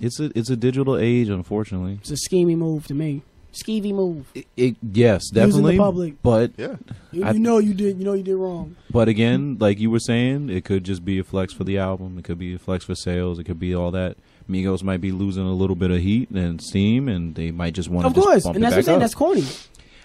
S4: It's a digital age, unfortunately.
S1: It's a scheming move to me. Skeevy move.
S4: Yes, definitely.
S1: Using the public.
S4: But
S3: Yeah.
S1: You
S4: I-
S1: know you did wrong.
S4: But again, like you were saying, it could just be a flex for the album. It could be a flex for sales. It could be all that. Migos might be losing a little bit of heat and steam, and they might just want to
S1: Of course.
S4: bump
S1: And
S4: it
S1: that's what I'm
S4: back
S1: saying.
S4: up.
S1: That's corny.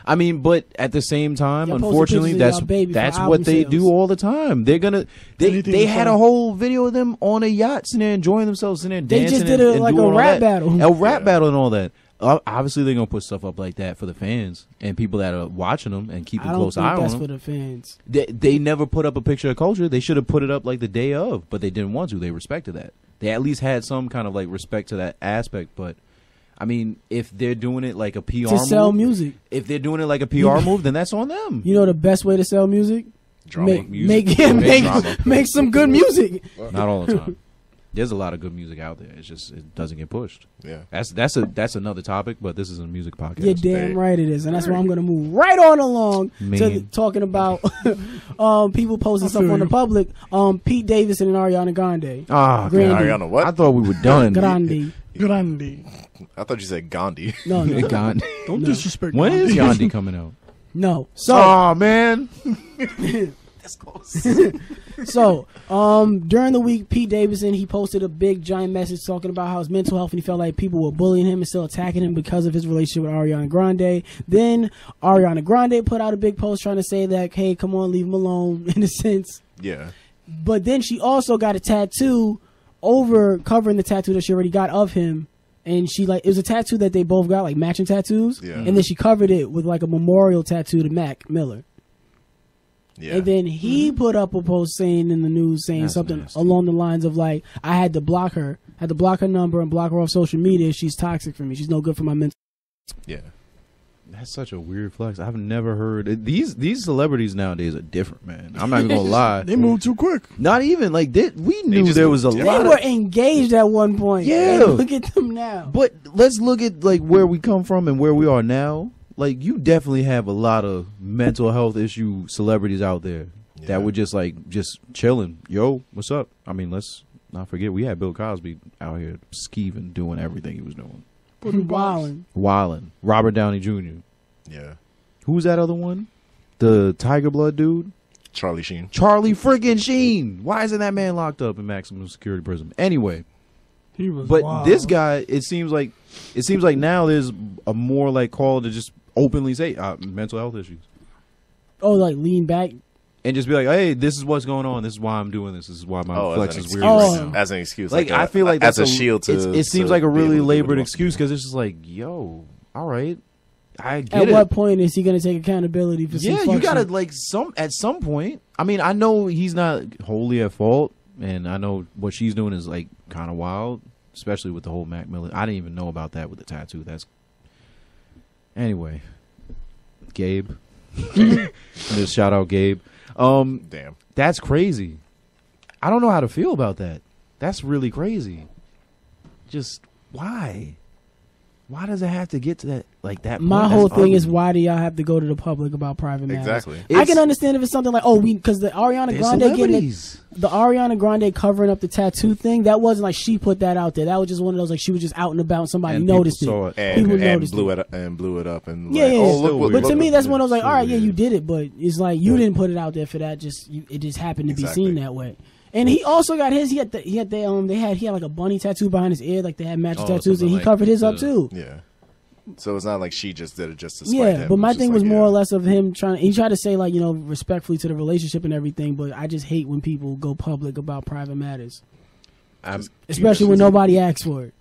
S4: I mean, but at the same time,
S1: Y'all posting
S4: unfortunately,
S1: pictures of y'all baby for
S4: that's
S1: album
S4: what they
S1: sales.
S4: do all the time. They're gonna
S5: Anything
S4: they
S5: to
S4: had
S5: sell.
S4: a whole video of them on a yacht, sitting there enjoying themselves, sitting there
S1: They
S4: dancing.
S1: just did
S4: and
S1: like
S4: doing
S1: a
S4: all
S1: rap
S4: that.
S1: battle.
S4: A rap
S3: Yeah.
S4: battle and all that. Obviously, they're gonna put stuff up like that for the fans and people that are watching them and keeping
S1: I don't
S4: close
S1: think
S4: eye on
S1: that's
S4: them.
S1: for the fans.
S4: They never put up a picture of Culture. They should have put it up like the day of, but they didn't want to. They respected that. They at least had some kind of like respect to that aspect. But I mean, if they're doing it like a PR
S1: To sell
S4: move,
S1: music.
S4: if they're doing it like a PR move, then that's on them.
S1: You know the best way to sell music?
S3: Drama.
S4: Music. Make drama.
S1: Make some good music.
S4: Not all the time. There's a lot of good music out there. It's just it doesn't get pushed.
S3: Yeah.
S4: That's another topic, but this is a music podcast.
S1: You're damn
S3: Hey.
S1: right it is, and that's why I'm going to move right on along to
S4: Man.
S1: talking about people posting stuff on the public. Pete Davidson and Ariana Grande.
S4: Ah,
S1: Grandy.
S3: Ariana, what?
S4: I thought we were done.
S1: Grande.
S5: Grande.
S3: I thought you said Gandhi.
S1: No, no,
S4: Gandhi.
S5: Don't
S1: No.
S5: disrespect
S4: When is
S5: Gandhi.
S4: Gandhi coming out?
S1: no. So,
S4: Oh man,
S1: so during the week, Pete Davidson, he posted a big giant message talking about how his mental health, and he felt like people were bullying him and still attacking him because of his relationship with Ariana Grande. Then Ariana Grande put out a big post trying to say that, hey, come on, leave him alone, in a sense.
S3: Yeah.
S1: But then she also got a tattoo over covering the tattoo that she already got of him. And she it was a tattoo that they both got, like matching tattoos.
S3: Yeah.
S1: And then she covered it with like a memorial tattoo to Mac Miller.
S3: Yeah.
S1: And then he put up a post saying in the news, saying
S4: That's
S1: something
S4: nasty.
S1: along the lines of like, I had to block her number and block her off social media. She's toxic for me. She's no good for my mental.
S3: Yeah.
S4: That's such a weird flex. I've never heard it. These celebrities nowadays are different, man. I'm not even gonna lie.
S5: They move too quick.
S4: Not even like we knew
S3: just
S4: there was a
S3: moved
S4: lot.
S1: They were engaged at one point.
S4: Yeah.
S1: And look at them now.
S4: But let's look at like where we come from and where we are now. Like you definitely have a lot of mental health issue celebrities out there that were just chilling. Yo, what's up? I mean, let's not forget we had Bill Cosby out here skeeving, doing everything he was doing. Wildin'. Robert Downey Jr.
S3: Yeah.
S4: Who was that other one? The Tiger Blood dude?
S3: Charlie Sheen.
S4: Charlie friggin' Sheen. Why isn't that man locked up in maximum security prison? Anyway.
S5: He was
S4: But
S5: wild.
S4: this guy, it seems like now there's a more like call to just openly say mental health issues.
S1: Oh, like lean back.
S4: And just be like, hey, this is what's going on. This is why I'm doing this. This is why my flex is weird
S1: Oh.
S4: right now.
S3: As an excuse.
S4: Like I feel like that's
S3: as a shield to.
S4: it seems
S3: to
S4: like a
S3: be
S4: really
S3: able to do what
S4: labored
S3: he wants to
S4: excuse
S3: do.
S4: because it's just like, yo, all right, I get
S1: At
S4: it.
S1: what point is he going to take accountability for some
S4: Yeah,
S1: fuck
S4: you gotta
S1: shit?
S4: like at some point. I mean, I know he's not wholly at fault, and I know what she's doing is like kind of wild, especially with the whole Mac Miller. I didn't even know about that with the tattoo. That's anyway. Gabe, just shout out Gabe.
S3: Damn.
S4: That's crazy. I don't know how to feel about that. That's really crazy. Just why? Why does it have to get to that like that?
S1: My
S4: point?
S1: whole
S4: That's
S1: thing
S4: ugly.
S1: is, why do y'all have to go to the public about private matters?
S3: Exactly.
S1: I
S4: It's-
S1: can understand if it's something like, because the Ariana
S4: They're
S1: Grande
S4: celebrities.
S1: the Ariana Grande covering up the tattoo thing, that wasn't like she put that out there. That was just one of those like she was just out and about and somebody
S4: And
S1: noticed
S4: people saw
S1: it.
S4: it.
S1: People
S3: And
S1: noticed
S3: blew
S1: it.
S3: it up and
S1: Yeah,
S3: like,
S1: yeah,
S3: oh
S1: yeah.
S3: look what.
S1: But to
S3: look
S1: me,
S3: what-
S1: that's when I was like, all right, yeah,
S4: weird.
S1: you did it, but it's like you
S3: Yeah.
S1: didn't put it out there for that. It just happened to be
S3: Exactly.
S1: seen that way. And he also got his. He had like a bunny tattoo behind his ear, like they had matching tattoos, and
S4: something
S1: he
S4: like
S1: covered his up
S4: the-
S1: too.
S3: Yeah. So it's not like she just did it just to spite
S1: Yeah,
S3: him.
S1: but my
S3: It's just
S1: thing was
S3: like,
S1: more
S3: yeah.
S1: or less of him trying. He tried to say like respectfully to the relationship and everything, but I just hate when people go public about private matters, especially when nobody asks for it.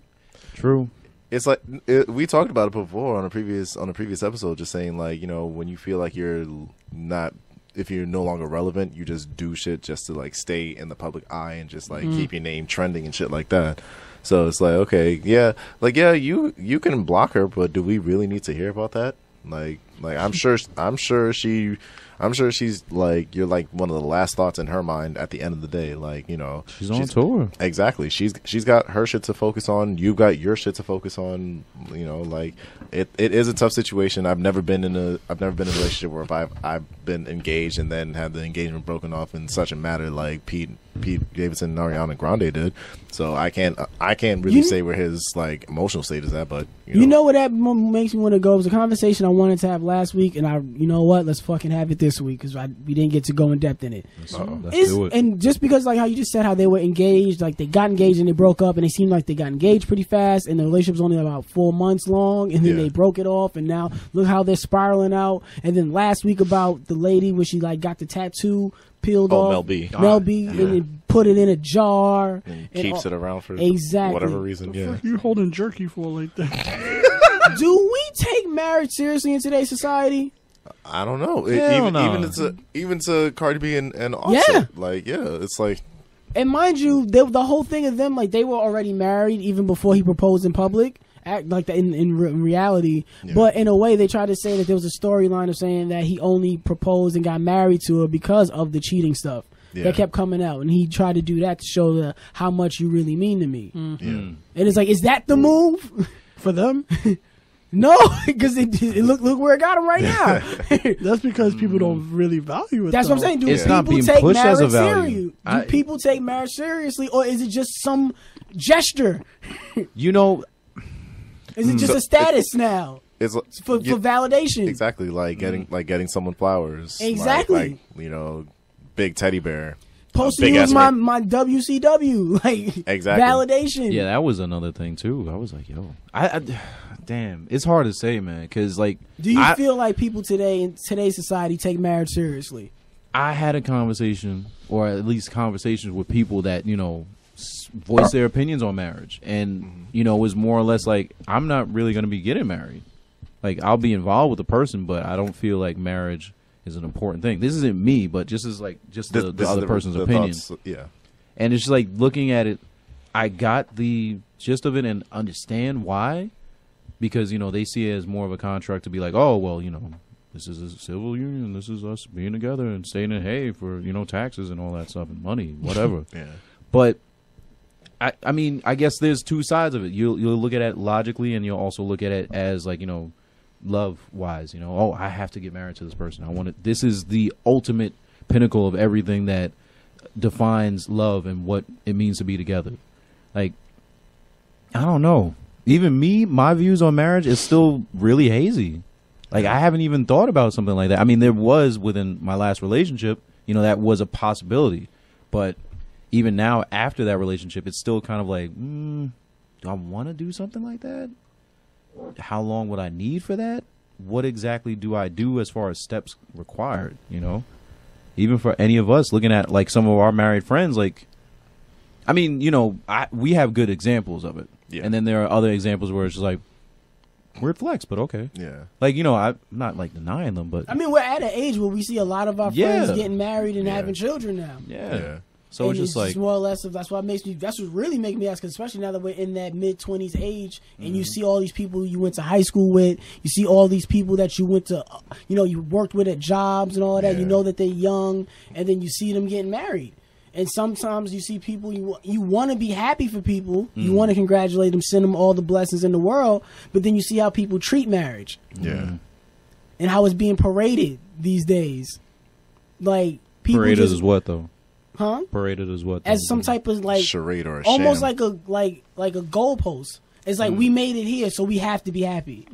S4: True.
S3: It's like we talked about it before on a previous episode, just saying like when you feel like you're not, if you're no longer relevant, you just do shit just to like stay in the public eye and just like keep your name trending and shit like that. So it's like, okay, yeah, you can block her, but do we really need to hear about that? Like I'm sure she's like, you're like one of the last thoughts in her mind at the end of the day. Like,
S4: She's on tour.
S3: Exactly. She's got her shit to focus on. You've got your shit to focus on. Like it is a tough situation. I've never been in a relationship where if I've been engaged and then had the engagement broken off in such a matter like Pete Davidson and Ariana Grande did. So I can't really say where his like emotional state is at. But
S1: You know what that makes me want to go? It was a conversation I wanted to have last week, and you know what? Let's fucking have it this week because we didn't get to go in depth in it.
S4: Let's do it.
S1: And just because like how you just said how they were engaged, like they got engaged and they broke up, and they seemed like they got engaged pretty fast, and the relationship was only about 4 months long, and then
S3: Yeah.
S1: they broke it off, and now look how they're spiraling out. And then last week about the lady where she like got the tattoo peeled off,
S3: Mel B.
S1: Mel B, and then put it in a jar
S3: and
S1: and
S3: keeps it around for
S1: Exactly.
S3: whatever reason.
S5: The
S3: Yeah.
S5: fuck you holding jerky for like that?
S1: Do we take marriage seriously in today's society?
S3: I don't know.
S4: Hell no.
S3: Even to Cardi B and Offset.
S1: Yeah.
S3: It's like
S1: And mind you, the whole thing of them, like they were already married even before he proposed in public, like that in reality.
S3: Yeah.
S1: But in a way, they tried to say that there was a storyline of saying that he only proposed and got married to her because of the cheating stuff that kept coming out, and he tried to do that to show how much you really mean to me.
S3: yeah.
S1: And it's like, is that the move for them? No, because look where it got him right now.
S5: That's because people don't really value it.
S1: That's what I'm saying. Do
S4: It's
S1: people
S4: not being
S1: take
S4: pushed as a
S1: marriage
S4: value.
S1: serious?
S4: I-
S1: Do people take marriage seriously, or is it just some gesture? Is it just a status now
S3: It's
S1: for
S3: yeah,
S1: validation?
S3: exactly like getting someone flowers.
S1: Exactly.
S3: Like big teddy bear.
S1: Supposed to
S3: big
S1: use
S3: ass
S1: my WCW like
S3: Exactly.
S1: validation.
S4: Yeah, that was another thing too. I was like, yo, I damn, it's hard to say, man, because like,
S1: Do you feel like people today in today's society take marriage seriously?
S4: I had a conversation, or at least conversations with people that voice their opinions on marriage, and it was more or less like, I'm not really going to be getting married. Like, I'll be involved with the person, but I don't feel like marriage is an important thing. This isn't me, but just as like the
S3: This is
S4: other person's
S3: the
S4: opinion.
S3: thoughts, yeah.
S4: And it's just like looking at it, I got the gist of it and understand why, because, you know, they see it as more of a contract to be like, oh, well, you know, this is a civil union. This is us being together and staying in hay for, you know, taxes and all that stuff and money, whatever.
S3: Yeah.
S4: But I mean, I guess there's two sides of it. You'll look at it logically, and you'll also look at it as, like, you know, love wise. You know, oh, I have to get married to this person. I want it. This is the ultimate pinnacle of everything that defines love and what it means to be together. Like, I don't know. Even me, my views on marriage is still really hazy. Like, I haven't even thought about something like that. I mean, there was within my last relationship, you know, that was a possibility. But even now, after that relationship, it's still kind of like, do I want to do something like that? How long would I need for that? What exactly do I do as far as steps required, you know? Even for any of us, looking at, like, some of our married friends, like, I mean, you know, we have good examples of it.
S3: Yeah.
S4: And then there are other examples where it's just like, weird flex, but okay.
S3: Yeah.
S4: Like, you know, I'm not, like, denying them, but...
S1: I mean, we're at an age where we see a lot of our friends getting married and having children now.
S4: Yeah. So
S1: and
S4: it's just like...
S1: more or less, that's what makes me... That's what really makes me ask, especially now that we're in that mid-20s age, and you see all these people you went to high school with, you see all these people that you went to, you know, you worked with at jobs and all of that, you know that they're young, and then you see them getting married. And sometimes you see people, you want to be happy for people, you want to congratulate them, send them all the blessings in the world, but then you see how people treat marriage.
S3: Yeah.
S1: And how it's being paraded these days. Like, people
S4: Paraded is what, though?
S1: Huh?
S4: Paraded is what?
S1: As some type of, like,
S3: charade or a
S1: almost
S3: sham.
S1: like a goalpost. It's like, we made it here, so we have to be happy.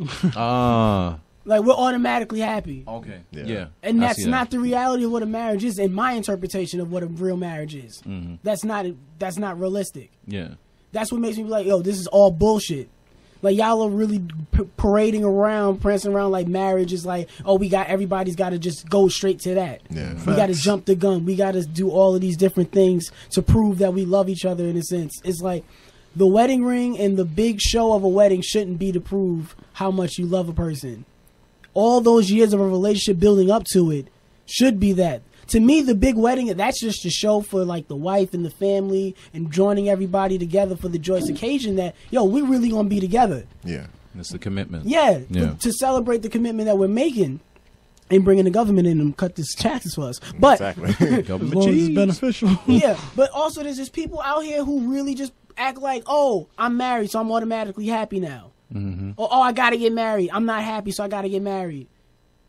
S1: Like, we're automatically happy.
S4: Okay.
S3: Yeah.
S1: And that's not the reality of what a marriage is, in my interpretation of what a real marriage is. That's not realistic.
S4: Yeah.
S1: That's what makes me be like, yo, this is all bullshit. Like, y'all are really parading around, prancing around like marriage is like, oh, everybody's got to just go straight to that.
S3: Yeah.
S1: We got to jump the gun. We got to do all of these different things to prove that we love each other in a sense. It's like the wedding ring and the big show of a wedding shouldn't be to prove how much you love a person. All those years of a relationship building up to it should be that. To me, the big wedding, that's just a show for, like, the wife and the family and joining everybody together for the joyous occasion that, yo, we're really going to be together.
S3: Yeah.
S4: It's the commitment.
S1: Yeah. To celebrate the commitment that we're making and bringing the government in and cut this taxes for us. But
S3: Exactly.
S5: As long as it's beneficial.
S1: yeah, but also there's just people out here who really just act like, oh, I'm married, so I'm automatically happy now. Or, oh, I gotta get married. I'm not happy, so I gotta get married.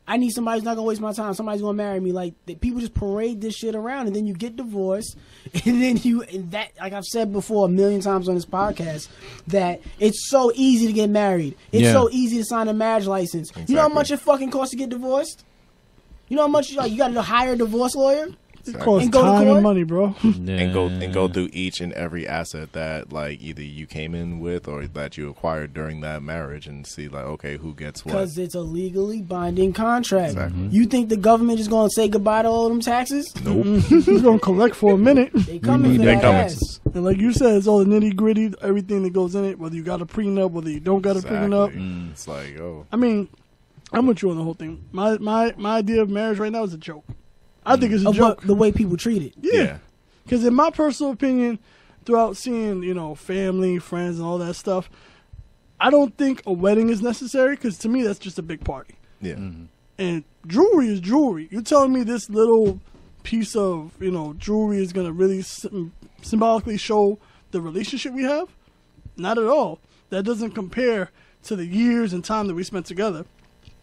S1: I need somebody who's not gonna waste my time. Somebody's gonna marry me. Like, people just parade this shit around, and then you get divorced, and then like I've said before a million times on this podcast, that it's so easy to get married. It's so easy to sign a marriage license.
S3: Exactly.
S1: You know how much it fucking costs to get divorced? You know how much you got to hire a divorce lawyer?
S5: It costs
S1: And go to
S5: time
S1: court?
S5: and money, bro.
S3: And go through each and every asset that, like, either you came in with or that you acquired during that marriage, and see, like, okay, who gets what.
S1: Because it's a legally binding contract.
S3: Exactly.
S1: You think the government is going to say goodbye to all them taxes?
S3: Nope.
S5: We're going to collect for a minute.
S1: They coming for
S3: They
S1: that
S3: coming.
S1: ass.
S5: And like you said, it's all the nitty gritty, everything that goes in it, whether you got a prenup, whether you don't got a prenup.
S3: It's like, oh.
S5: I mean, I'm with you on the whole thing. My idea of marriage right now is a joke. I think it's a joke.
S1: The way people treat it.
S5: Yeah. Because in my personal opinion, throughout seeing, you know, family, friends, and all that stuff, I don't think a wedding is necessary, because to me, that's just a big party.
S3: Yeah.
S5: And jewelry is jewelry. You're telling me this little piece of, you know, jewelry is going to really symbolically show the relationship we have? Not at all. That doesn't compare to the years and time that we spent together.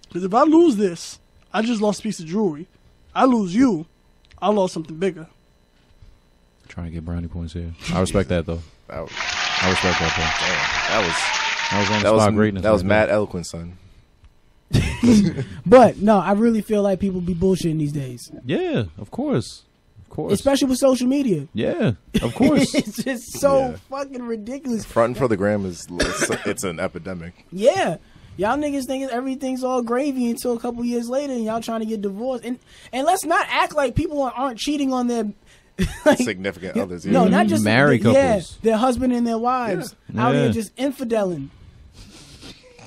S5: Because if I lose this, I just lost a piece of jewelry. I lose you, I lost something bigger.
S4: Trying to get brownie points here. I respect that, though.
S3: That was,
S4: I respect that,
S3: that
S4: though.
S3: was
S4: That was on the spot greatness.
S3: that was
S4: right
S3: mad
S4: there.
S3: eloquent, son.
S1: But, no, I really feel like people be bullshitting these days.
S4: Yeah, of course. Of course.
S1: Especially with social media.
S4: Yeah, of course.
S1: It's just so
S3: Yeah.
S1: fucking ridiculous.
S3: Fronting for the gram it's an epidemic.
S1: Yeah. Y'all niggas thinking everything's all gravy until a couple years later, and y'all trying to get divorced. And let's not act like people aren't cheating on their like,
S3: Significant others.
S1: No, not just
S4: Married couples.
S1: their husband and their wives out
S4: Yeah.
S1: here just infideling.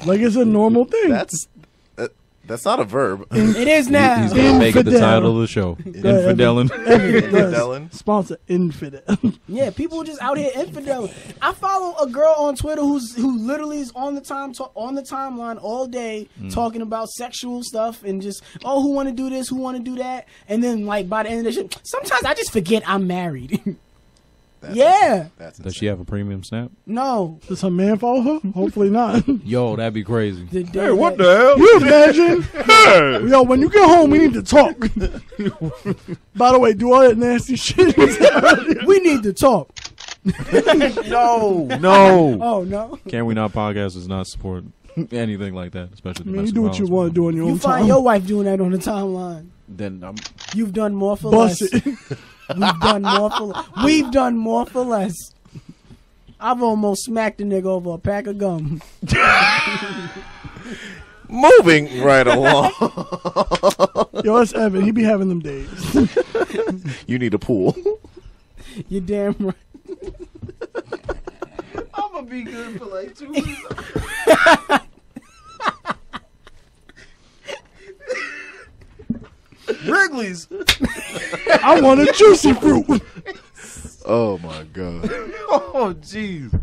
S5: Like it's a normal thing.
S3: That's That's not a verb.
S1: It is now.
S4: He's gonna make it the
S5: Infidel.
S4: title of the show. Infidelin.
S3: Infidelin.
S5: Sponsor Infidel.
S1: Yeah, people just out here infidel. I follow a girl on Twitter who literally is on the timeline all day talking about sexual stuff and just who want to do this, who want to do that, and then like by the end of the shit, sometimes I just forget I'm married. Yeah.
S4: Does she have a premium snap?
S1: No.
S5: Does her man follow her? Hopefully not.
S4: Yo, that'd be crazy.
S3: Hey, what the hell?
S5: You imagine? Yo, when you get home, we need to talk. By the way, do all that nasty shit.
S1: We need to talk.
S4: No.
S1: Oh no.
S4: Can We Not podcast does not support anything like that, especially
S5: I mean, you do what you want to do on your
S1: You
S5: own
S1: find
S5: time.
S1: your wife doing that on the timeline.
S4: Then I'm
S1: You've done more for
S5: Bust
S1: less.
S5: it.
S1: We've done more for less. I've almost smacked a nigga over a pack of gum.
S3: Moving right along.
S5: Yo, that's Evan. He be having them days.
S3: You need a pool.
S1: You're damn right.
S3: I'm gonna be good for like 2 weeks. Wrigley's.
S5: I want a juicy fruit.
S3: Oh my god.
S4: oh jeez.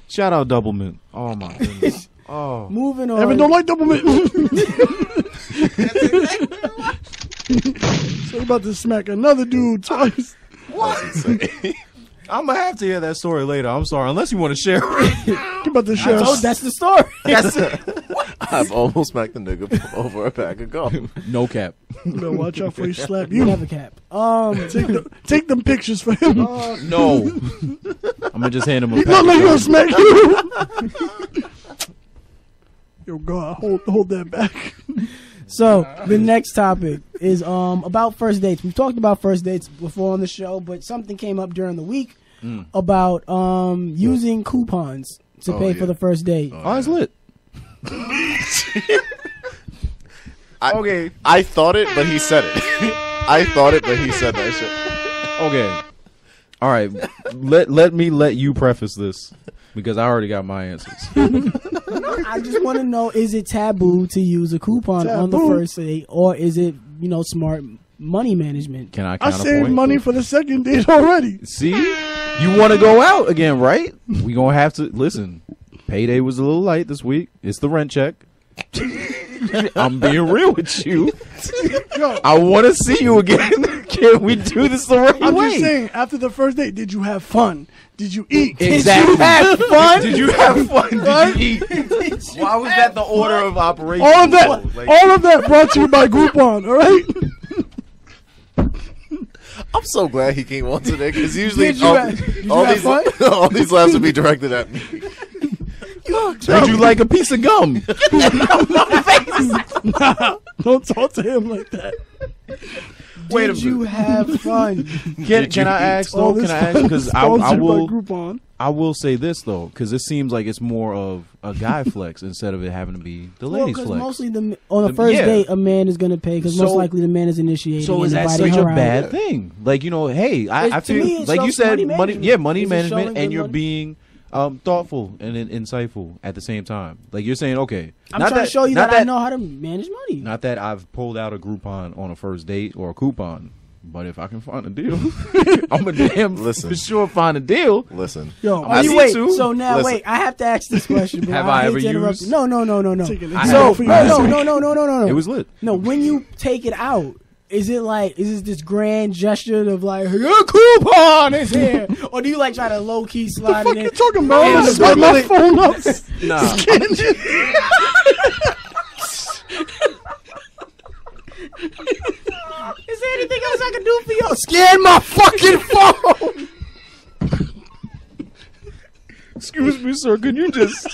S4: Shout out Double Mint. Oh my goodness. Oh.
S1: Moving on.
S5: Evan don't like double mint. So you about to smack another dude twice.
S4: I'm gonna have to hear that story later. I'm sorry, unless you want to share it.
S5: You about to share.
S1: Oh, that's the story.
S4: That's it.
S3: I've almost smacked a nigga over a pack of gum.
S4: No cap.
S5: You better watch out for he slap
S1: You
S5: you.
S1: never cap.
S5: Take them pictures for him.
S4: No. I'm gonna just hand him a
S5: He
S4: pack.
S5: look like he gonna smack you. Yo, God, hold that back.
S1: So the next topic is about first dates. We've talked about first dates before on the show, but something came up during the week about using coupons to pay for the first date.
S4: Oh, it's lit.
S3: Okay. I thought it, but he said it. I thought it, but he said that shit.
S4: Okay. All right. Let me let you preface this because I already got my answers.
S1: I just want to know: is it taboo to use a coupon on the
S5: Taboo?
S1: first date, or is it smart money management?
S4: Can I
S5: I
S4: counterpoint?
S5: saved money for the second date already.
S4: See? You want to go out again, right? We going to have to listen. Payday was a little light this week. It's the rent check. I'm being real with you.
S5: Yo,
S4: I want to see you again. Can we do this the right
S5: I'm
S4: way?
S5: just saying, after the first date, did you have fun? Did you eat?
S4: Exactly.
S1: Did you have fun?
S4: Did you have fun? Did you eat? Why was that the order of operation?
S5: All of that, all of that brought to you by Groupon. All right.
S3: I'm so glad he came on today because usually
S1: Did you have fun?
S3: all these laughs would be directed at me.
S4: Would you like a piece of gum?
S5: Don't talk to him like that.
S4: Wait a
S1: Did you have fun?
S4: Can I ask
S5: All
S4: though?
S5: this
S4: Can I ask? Because I
S5: sponsored by
S4: will.
S5: Groupon.
S4: I will say this though, because it seems like it's more of a guy flex instead of it having to be the
S1: Well,
S4: ladies
S1: because
S4: flex.
S1: mostly on the first
S4: yeah.
S1: date, a man is going to pay because most
S4: So-
S1: likely the man is initiating.
S4: So
S1: and
S4: is that
S1: inviting
S4: such a
S1: her out.
S4: bad thing? Like, hey, I
S1: To
S4: feel
S1: me, it
S4: like you
S1: shows
S4: said,
S1: money
S4: money
S1: management.
S4: money
S1: Is it
S4: management,
S1: showing
S4: and
S1: good
S4: you're
S1: money?
S4: being thoughtful and insightful at the same time. Like you're saying, okay,
S1: I'm trying to show you
S4: not
S1: that I know how to manage money.
S4: Not that I've pulled out a Groupon on a first date or a coupon, but if I can find a deal, I'm a damn for sure find a deal.
S3: Listen,
S5: Yo,
S4: I see
S1: wait,
S4: too.
S1: so now
S3: Listen.
S1: wait, I have to ask this question. Bro.
S4: Have I
S1: hate
S4: ever
S1: to interrupt
S4: used-
S1: you. No.
S5: Take an
S1: So
S5: example for
S1: no.
S4: It was lit.
S1: No, when you take it out, is it this grand gesture of like your coupon is here, or do you like try to low key slide
S5: What
S1: it
S5: you
S1: in?
S5: talking about? I'm gonna
S4: It's
S5: swipe my
S4: really-
S5: phone up.
S4: Nah,
S1: Is there anything else I can do for you? Scan my fucking phone.
S4: excuse me, sir. Can you just?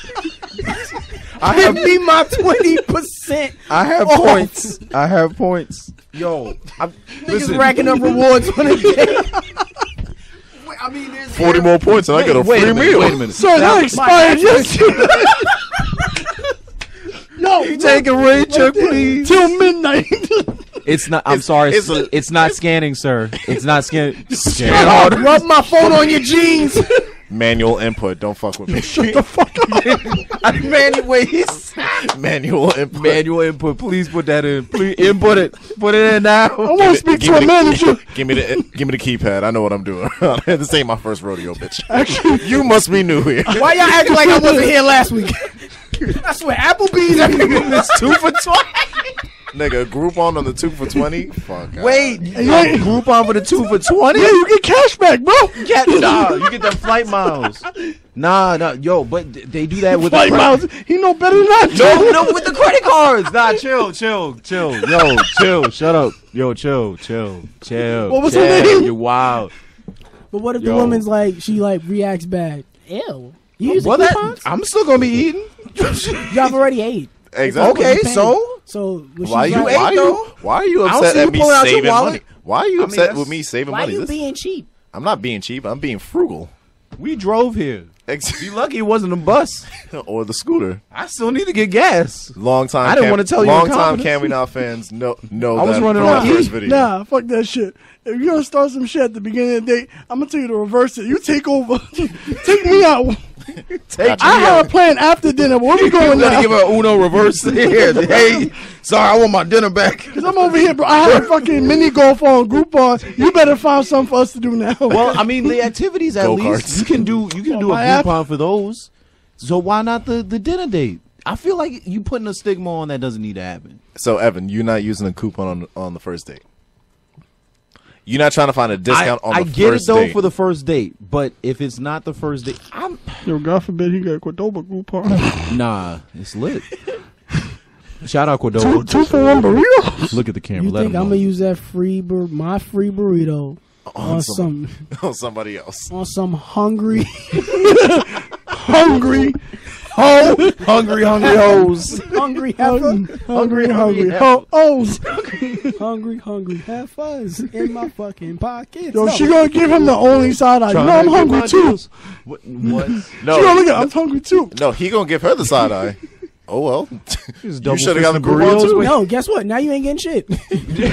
S1: Give me my 20%.
S4: I have
S1: off.
S4: points. I have points. Yo,
S1: Niggas
S4: listen.
S1: racking up rewards on a day.
S3: 40 more points and I get a
S4: Wait
S3: free
S4: a minute,
S3: meal.
S4: Wait a minute.
S5: Sir, that expired yesterday. No,
S4: Take a rate check, please.
S5: till midnight.
S4: It's not. I'm sorry. It's not scanning, sir. It's not scanning. Scan harder.
S1: Rub my phone on your jeans.
S3: Manual input. Don't fuck with me.
S5: Shut the fuck up.
S3: Manual input.
S4: Manual input. Please put that in. Please input it. Put it in now.
S5: I want to speak to a manager.
S3: Give me the keypad. I know what I'm doing. This ain't my first rodeo, bitch.
S5: Actually,
S3: You must be new here.
S1: Why y'all acting like I wasn't here last week? I swear, Applebee's.
S4: It's 2 for 20.
S3: Nigga, Groupon on the 2 for 20? Fuck.
S4: Wait,
S5: you ain't-
S4: Groupon for the 2 for 20?
S5: yeah, you get cash back, bro.
S4: Nah, you get the flight miles. Nah, yo, but they do that with
S5: Flight
S4: the
S5: miles. He know better than I do.
S4: No, with the credit cards. Nah, chill. Yo, chill. Shut up. Yo, chill.
S5: What was her name?
S4: You're wild.
S1: But what if the
S4: Yo.
S1: woman's like, she like reacts bad? Ew. You using
S4: Well,
S1: coupons?
S4: I'm still gonna be eating.
S1: Y'all already ate.
S3: Exactly.
S4: Okay,
S1: Paying.
S4: so
S1: So was
S3: Why
S1: she
S3: you?
S1: right?
S3: Why
S4: ate,
S3: you?
S4: though.
S3: Why are you
S4: I don't
S3: upset
S4: see you
S3: at me
S4: pulling out your
S3: saving
S4: wallet.
S3: money? Why are you
S4: mean,
S3: upset
S4: that's-
S3: with me saving
S1: Why
S3: money?
S1: you being cheap?
S3: I'm not being cheap. I'm being frugal.
S4: we drove here. Be lucky it wasn't a bus.
S3: Or the scooter.
S4: I still need to get gas.
S3: Long time.
S4: I didn't wanna tell you in
S3: Long time.
S4: confidence.
S3: Can we not fans know
S4: I was
S3: that
S4: running
S3: from
S4: on
S3: my
S4: E.
S3: first video.
S5: Nah, fuck that shit. If you're gonna start some shit at the beginning of the day, I'm gonna tell you to reverse it. You take over. Take me out. I have a plan after dinner. Where we going
S4: Let me
S5: now?
S4: give her a Uno reverse here. Hey, sorry, I want my dinner back.
S5: Cause I'm over here, bro. I have a fucking mini golf on Groupon. You better find something for us to do now.
S4: Well, I mean, the activities at
S3: Go-karts.
S4: least you can do a
S5: my app.
S4: Groupon for those. So why not the dinner date? I feel like you putting a stigma on that doesn't need to happen.
S3: So Evan, you're not using a coupon on the first date. You're not trying to find a discount on the
S4: I
S3: first
S4: get it though
S3: date.
S4: for the first date, but if it's not the first date,
S5: Yo, God forbid he got Cordoba Groupon.
S4: nah, it's lit. Shout out Cordova.
S5: two for one burrito.
S4: Look at the camera.
S1: You
S4: Let
S1: think
S4: him
S1: I'm
S4: know.
S1: gonna use that my free burrito on some
S3: on somebody else.
S1: on some hungry
S5: Hungry.
S4: hungry hoes.
S1: hungry heifer,
S5: Hungry.
S4: Yeah.
S5: Hungry.
S1: have fuzz in my fucking pockets.
S5: Yo,
S1: No.
S5: she gonna give him the only side eye. You know I'm hungry too.
S4: What?
S5: She
S3: No,
S5: gonna look at I'm hungry too.
S3: no, he gonna give her the side eye. Oh well, you
S4: double
S3: should have got the
S4: fisting
S3: coupon
S4: burritos
S3: too.
S4: with-
S1: No, guess what? Now you ain't getting shit.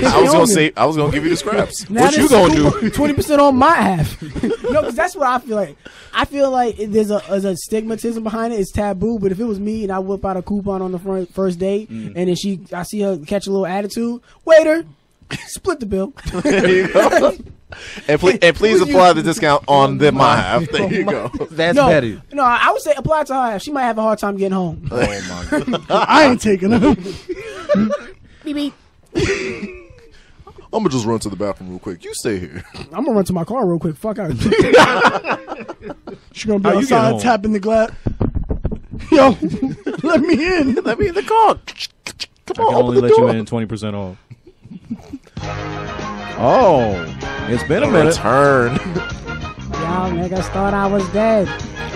S3: I was gonna say, I was gonna give you the scraps.
S1: Now
S4: What you gonna do?
S1: 20% on my half. No, because that's what I feel like. I feel like there's a stigmatism behind it. It's taboo. But if it was me and I whip out a coupon on the first date, and then I see her catch a little attitude, waiter, split the bill.
S3: There you go. And please apply the discount on my half. There you go.
S4: That's
S1: no,
S4: petty.
S1: no, I would say apply to her half. She might have a hard time getting home.
S4: Oh my god.
S5: I ain't taking him.
S1: Beep, beep.
S3: I'm gonna just run to the bathroom real quick. You stay here.
S1: I'm gonna run to my car real quick. Fuck out.
S5: She gonna be
S4: How you get
S5: outside
S4: home?
S5: tapping the glass. Yo, let me in.
S3: Let me in the car. Come
S4: I
S3: on,
S4: can
S3: open
S4: only
S3: the
S4: let
S3: door.
S4: you in 20% off. Oh, it's been a minute.
S3: Return.
S1: Y'all niggas thought I was dead,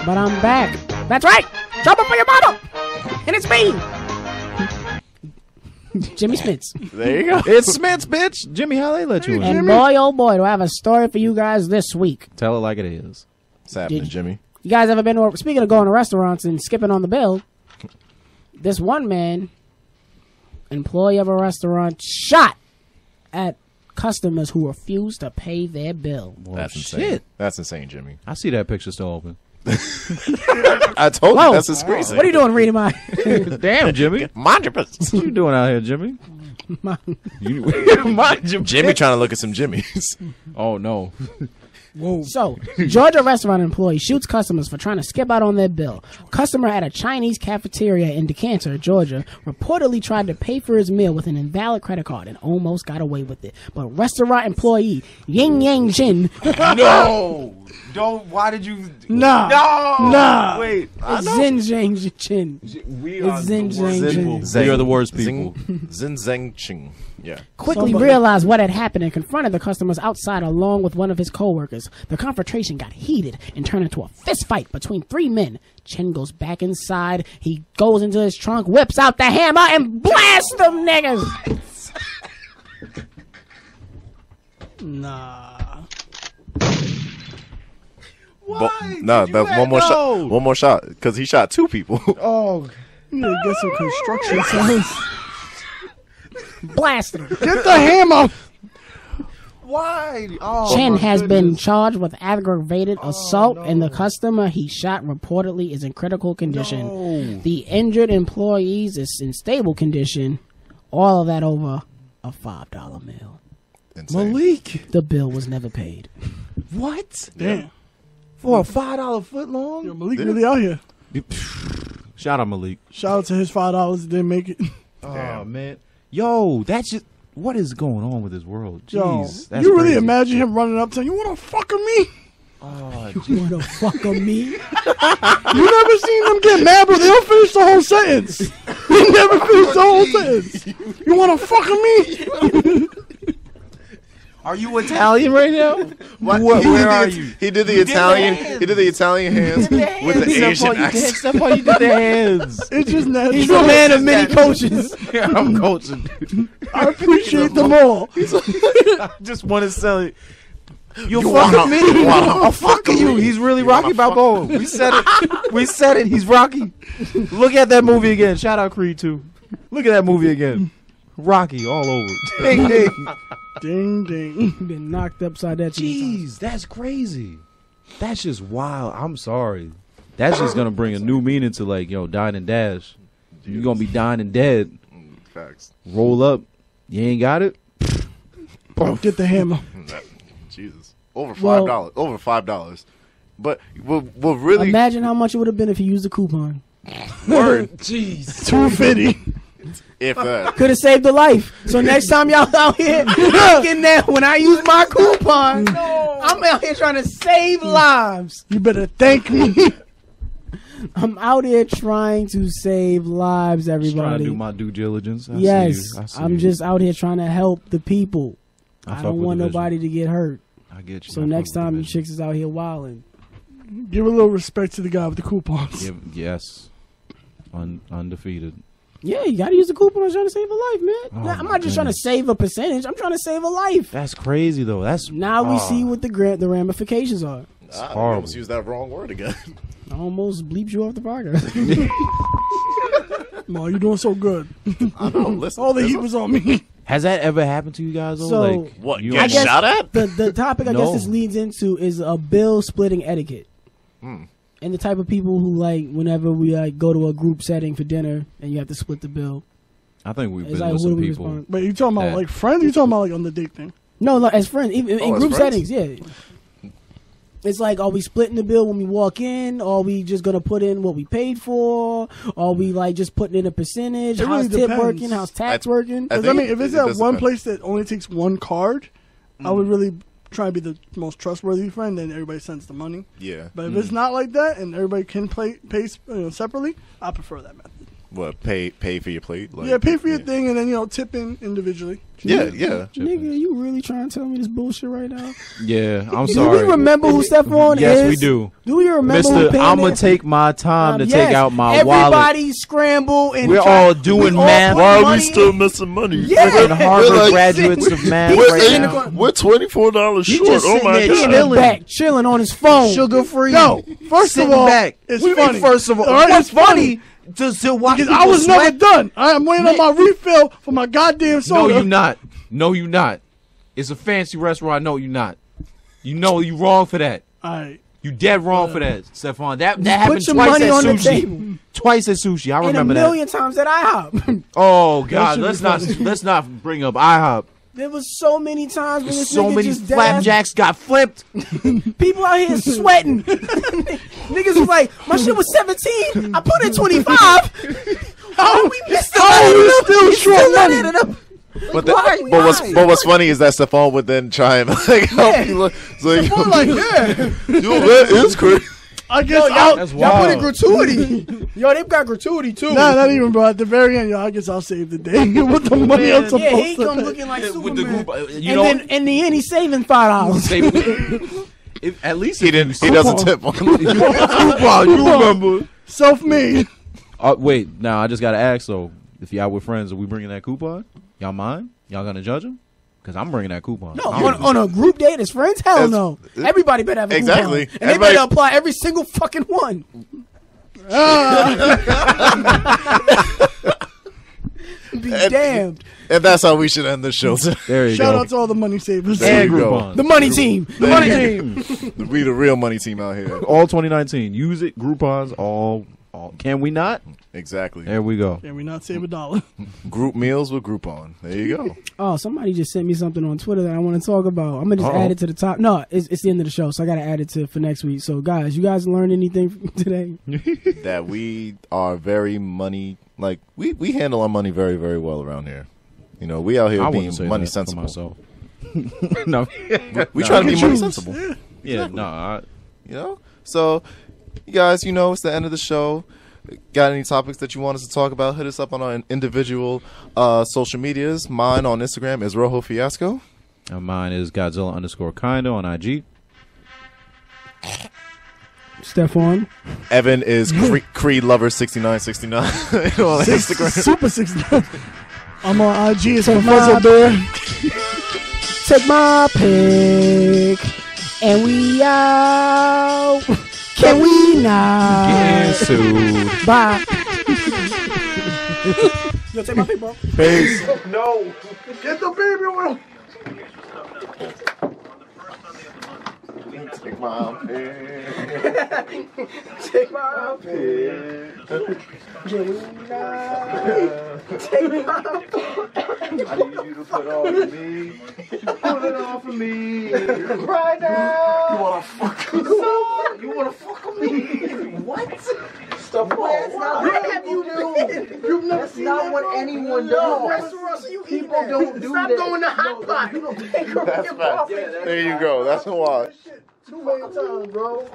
S1: but I'm back. That's right. Trouble for your mama, and it's me, Jimmy Smits.
S3: There you go.
S4: It's Smith's, bitch. Jimmy, how they let you in?
S1: And boy, oh boy, do I have a story for you guys this week.
S4: Tell it like it is.
S3: What's happening,
S1: Did-
S3: Jimmy?
S1: You guys ever been to, speaking of going to restaurants and skipping on the bill, this one man, employee of a restaurant, shot at customers who refused to pay their bill.
S4: Well,
S3: That's insane.
S4: shit.
S3: That's insane, Jimmy.
S4: I see that picture still open.
S3: I told
S1: Whoa.
S3: you that's his crazy.
S1: What are you doing reading my...
S4: Damn, Jimmy.
S3: Mind your business.
S4: What you doing out here, Jimmy? You, mind your
S3: Jimmy trying to look at some Jimmys.
S4: Oh, no.
S1: So, Georgia restaurant employee shoots customers for trying to skip out on their bill. Customer at a Chinese cafeteria in Decatur, Georgia, reportedly tried to pay for his meal with an invalid credit card and almost got away with it. But restaurant employee Ying Yang Jin
S4: No. Don't. Why did you?
S5: Nah.
S4: No.
S5: Nah.
S4: Wait.
S1: Zin Zhang Chin
S4: We
S1: are the worst people.
S4: We are the worst people.
S3: Zin Zeng Ching. Yeah.
S1: quickly realized what had happened and confronted the customers outside along with one of his coworkers. The confrontation got heated and turned into a fist fight between three men. Chen goes back inside. He goes into his trunk, whips out the hammer, and blasts them niggas.
S5: Nah.
S3: One more shot, because he shot two people.
S4: Oh.
S5: You gotta get some construction signs.
S1: Blast them.
S5: Get the hammer.
S4: Why? Oh,
S1: Chen
S4: my
S1: has been
S4: goodness.
S1: charged with aggravated assault,
S4: no.
S1: and the customer he shot reportedly is in critical condition.
S4: No.
S1: The injured employees is in stable condition. All of that over a $5 bill.
S3: Insane.
S4: Malik.
S1: The bill was never paid.
S4: What?
S5: Damn.
S4: For a $5 foot long?
S5: Yo, Malik really out here.
S4: Shout out Malik.
S5: Shout out to his $5 that didn't make it.
S4: Oh man, yo, that's just what is going on with this world?
S5: Yo,
S4: Jeez, that's
S5: you really
S4: crazy.
S5: imagine him running up saying, "You want to fuck with me?"
S4: Oh,
S1: You wanna fuck on me?
S5: You never seen them get mad, but they don't finish the whole sentence. They never finish the whole sentence. You want to fuck with me?
S4: are you Italian right now?
S3: What?
S4: Where are you?
S3: He did the
S4: You did the
S3: Italian.
S4: hands.
S3: He did the Italian hands with the Asian accent.
S4: Step on you did the hands.
S5: It's just natural.
S1: He's a man of many coaches.
S4: I'm coaching.
S5: I appreciate them all.
S4: I just want to sell it. You
S3: wanna-
S4: fucking me.
S3: you wanna
S4: I'm fucking you. He's really Rocky Balboa. We said it. We said it. He's Rocky. Look at that movie again. Shout out Creed 2. Look at that movie again. Rocky all over. Ding ding.
S5: Ding ding.
S1: Been knocked upside that.
S4: Jeez, that's crazy. That's just wild. I'm sorry. That's just gonna bring a new meaning to like, yo, dine and dash. You're gonna be dying and dead.
S3: Facts.
S4: Roll up. You ain't got it?
S5: Get the hammer.
S3: Jesus. Over
S1: Well-
S3: $5. Over $5. But we'll really
S1: Imagine how much it would have been if you used a coupon.
S3: word
S4: Jeez.
S5: $250.
S3: if that.
S1: Could have saved a life. So next time y'all out here thinking that when I use my coupon, I'm out here trying to save lives.
S5: You better thank me.
S1: I'm out here trying to save lives,
S4: Just trying to
S1: everybody.
S4: do my due diligence. I
S1: Yes,
S4: see you. I see
S1: I'm
S4: you.
S1: just out here trying to help the people. I
S4: fuck
S1: don't
S4: with
S1: want
S4: the vision.
S1: nobody to get hurt.
S4: I get you.
S1: So
S4: I fuck
S1: next
S4: with the
S1: time the
S4: vision.
S1: chicks is out here wilding.
S5: Give a little respect to the guy with the coupons.
S4: Yes. Undefeated.
S1: Yeah, you gotta use the coupon trying to save a life, man.
S4: Oh,
S1: Nah, I'm
S4: my
S1: not just trying to
S4: goodness.
S1: save a percentage. I'm trying to save a life.
S4: That's crazy though. That's
S1: Now we
S4: ah,
S1: see what the ramifications are.
S3: I
S4: horrible.
S3: almost used that wrong word again.
S1: I almost bleeped you off the podcast.
S5: No, you're doing so good.
S3: I know. Listen.
S5: All the heat
S3: listen.
S5: was on me.
S4: Has that ever happened to you guys? Though?
S1: So,
S4: like
S3: What?
S4: you
S3: Get
S1: I guess-
S3: shot at?
S1: the topic I guess
S4: No.
S1: this leads into is a bill splitting etiquette. And the type of people who like whenever we like go to a group setting for dinner and you have to split the bill.
S4: I think we've
S1: It's
S4: been
S1: like
S4: with
S1: what do
S4: some
S1: we
S4: people.
S1: respond?
S5: But you talking about
S4: That-
S5: like friends? You talking about like on the date thing?
S1: No, like, as friends, even in
S3: as
S1: group
S3: friends?
S1: settings, yeah. It's like, are we splitting the bill when we walk in? Are we just gonna put in what we paid for? Are we like just putting in a percentage?
S5: It
S1: How's
S5: really
S1: tip
S5: depends.
S1: working? How's tax
S3: I-
S1: working?
S3: I
S5: Because I
S3: think
S5: mean, if it's
S3: it
S5: at
S3: does
S5: one
S3: depend.
S5: place that only takes one card, I would really try to be the most trustworthy friend. Then everybody sends the money.
S3: Yeah.
S5: But if it's not like that and everybody can pay separately, I prefer that method.
S3: What? Pay for your plate? Like,
S5: Yeah, pay for your thing and then tip in individually.
S3: Yeah, yeah.
S1: Nigga, you really trying to tell me this bullshit right now?
S4: Yeah, I'm
S1: Do
S4: sorry.
S1: we remember who Stephon
S4: Yes,
S1: is?
S4: we do.
S1: Do we remember who
S4: Mister,
S1: Pam
S4: I'm gonna
S1: is?
S4: take my time to
S1: Yes.
S4: take out my wallet.
S1: Everybody scramble and
S4: We're
S1: try-
S4: all doing
S1: we all
S4: math.
S1: put
S3: Why are we
S1: money
S3: still
S1: in.
S3: missing money?
S1: Yeah.
S4: And Harvard
S3: We're like-
S4: graduates of math
S1: We're
S4: right
S1: sitting
S4: now.
S1: in
S3: We're $24
S4: You
S3: short.
S4: just
S3: Oh
S4: sitting
S3: my
S4: there
S3: god!
S1: in
S4: chilling.
S1: the back, chilling on his phone.
S4: Sugar free.
S5: Yo, first of
S4: Sitting
S5: all,
S4: back.
S5: it's
S4: What do you mean,
S5: funny.
S4: First of all,
S5: All right,
S4: what's
S5: it's funny.
S4: funny to watch
S5: Because
S4: people
S5: I was never
S4: sweat?
S5: done. I'm waiting on my refill for my goddamn soda.
S4: No, you not. No, you not. It's a fancy restaurant. No, you not. You know you wrong for that.
S5: All right.
S4: You dead wrong for that, Stephon. That
S1: Put
S4: happened
S1: your
S4: twice
S1: money
S4: at
S1: on the
S4: sushi.
S1: table.
S4: Twice at sushi. I
S1: And a
S4: remember that.
S1: million times at IHOP.
S4: Oh God,
S5: should be funny.
S4: let's not bring up IHOP.
S1: There was so many times when this
S4: So
S1: nigga
S4: many
S1: just danced.
S4: flapjacks got flipped.
S1: People out here sweating. Niggas was like, my shit was 17. I put in 25. How we missed the
S5: How we
S1: money?
S5: still
S1: We
S5: short
S1: still
S5: money?
S1: added up.
S3: But,
S1: Why?
S3: but what's funny is that Stephon would then try and like help you. It's like,
S1: I'm like, yeah.
S3: yo, that is crazy.
S5: I guess
S4: That's
S1: Y'all put in
S4: wild.
S1: gratuity. Yo, they've got gratuity too.
S5: Nah, not even, bro. At the very end, yo, I guess I'll save the day with the money I'm supposed
S1: Yeah, he
S5: to
S1: come
S5: pay.
S1: looking like Superman.
S4: With the group, you
S1: and
S4: know,
S1: then in the end, he's saving $5.
S4: at least
S3: He didn't. He doesn't tip on.
S4: coupon. You remember?
S5: Self-made.
S4: Wait, now I just gotta ask though. If y'all with friends, are we bringing that coupon? Y'all mind? Y'all gonna judge him? Because I'm bringing that coupon.
S1: No, on a group date as friends? Hell
S3: That's-
S1: no. Everybody better have a
S3: Exactly.
S1: coupon. And
S3: Everybody-
S1: they better apply every single fucking one. Be damned.
S3: And that's how we should end the show.
S4: There you
S5: Shout
S4: go.
S5: out to all the money savers.
S3: There
S4: And
S3: you go.
S4: Groupon.
S1: The money team.
S4: The money team.
S3: We the real money team out here.
S4: All 2019. Use it. Groupons. All. Can we not?
S3: Exactly.
S4: There we go.
S5: Can we not save $1?
S3: Group meals with Groupon. There you go.
S1: Oh, somebody just sent me something on Twitter that I want to talk about. I'm gonna just
S4: Uh-oh.
S1: add it to the top. No, it's the end of the show, so I gotta add it for next week. So, guys, you guys learned anything from today?
S3: That we are very money, like, we handle our money very, very well around here. You know, we out here
S4: I
S3: being
S4: wouldn't say
S3: money
S4: that for
S3: sensible.
S4: myself. No.
S3: We try to be money
S5: choose.
S3: sensible.
S4: Yeah. No.
S3: You know? So, you guys, you know, it's the end of the show. Got any topics that you want us to talk about? Hit us up on our individual social medias. Mine on Instagram is Rojo Fiasco.
S4: And mine is Godzilla_kinda on IG.
S1: Stephon.
S3: Evan is Creed Lover 6969 on Instagram.
S5: Super 69. I'm on IG. It's
S1: Take
S5: Professor
S1: my-
S5: Bear.
S1: Take my pick, and we out. Can we not?
S4: Getting sued.
S1: Bye. Yo, take my pick, bro.
S3: Peace.
S5: No. Get the baby oil.
S3: Take my pick.
S1: Take my pick. Can we not? Take my pick.
S3: I need you to put on me. Put it on for me.
S1: Right now.
S3: You wanna fuck me?
S1: You wanna fuck me? What? Stop. What have you done? You've never
S6: That's not what anyone does. People don't do
S1: Stop
S6: that.
S1: going to hot pot.
S3: That's facts. There you go. That's why.
S6: Too many times, bro.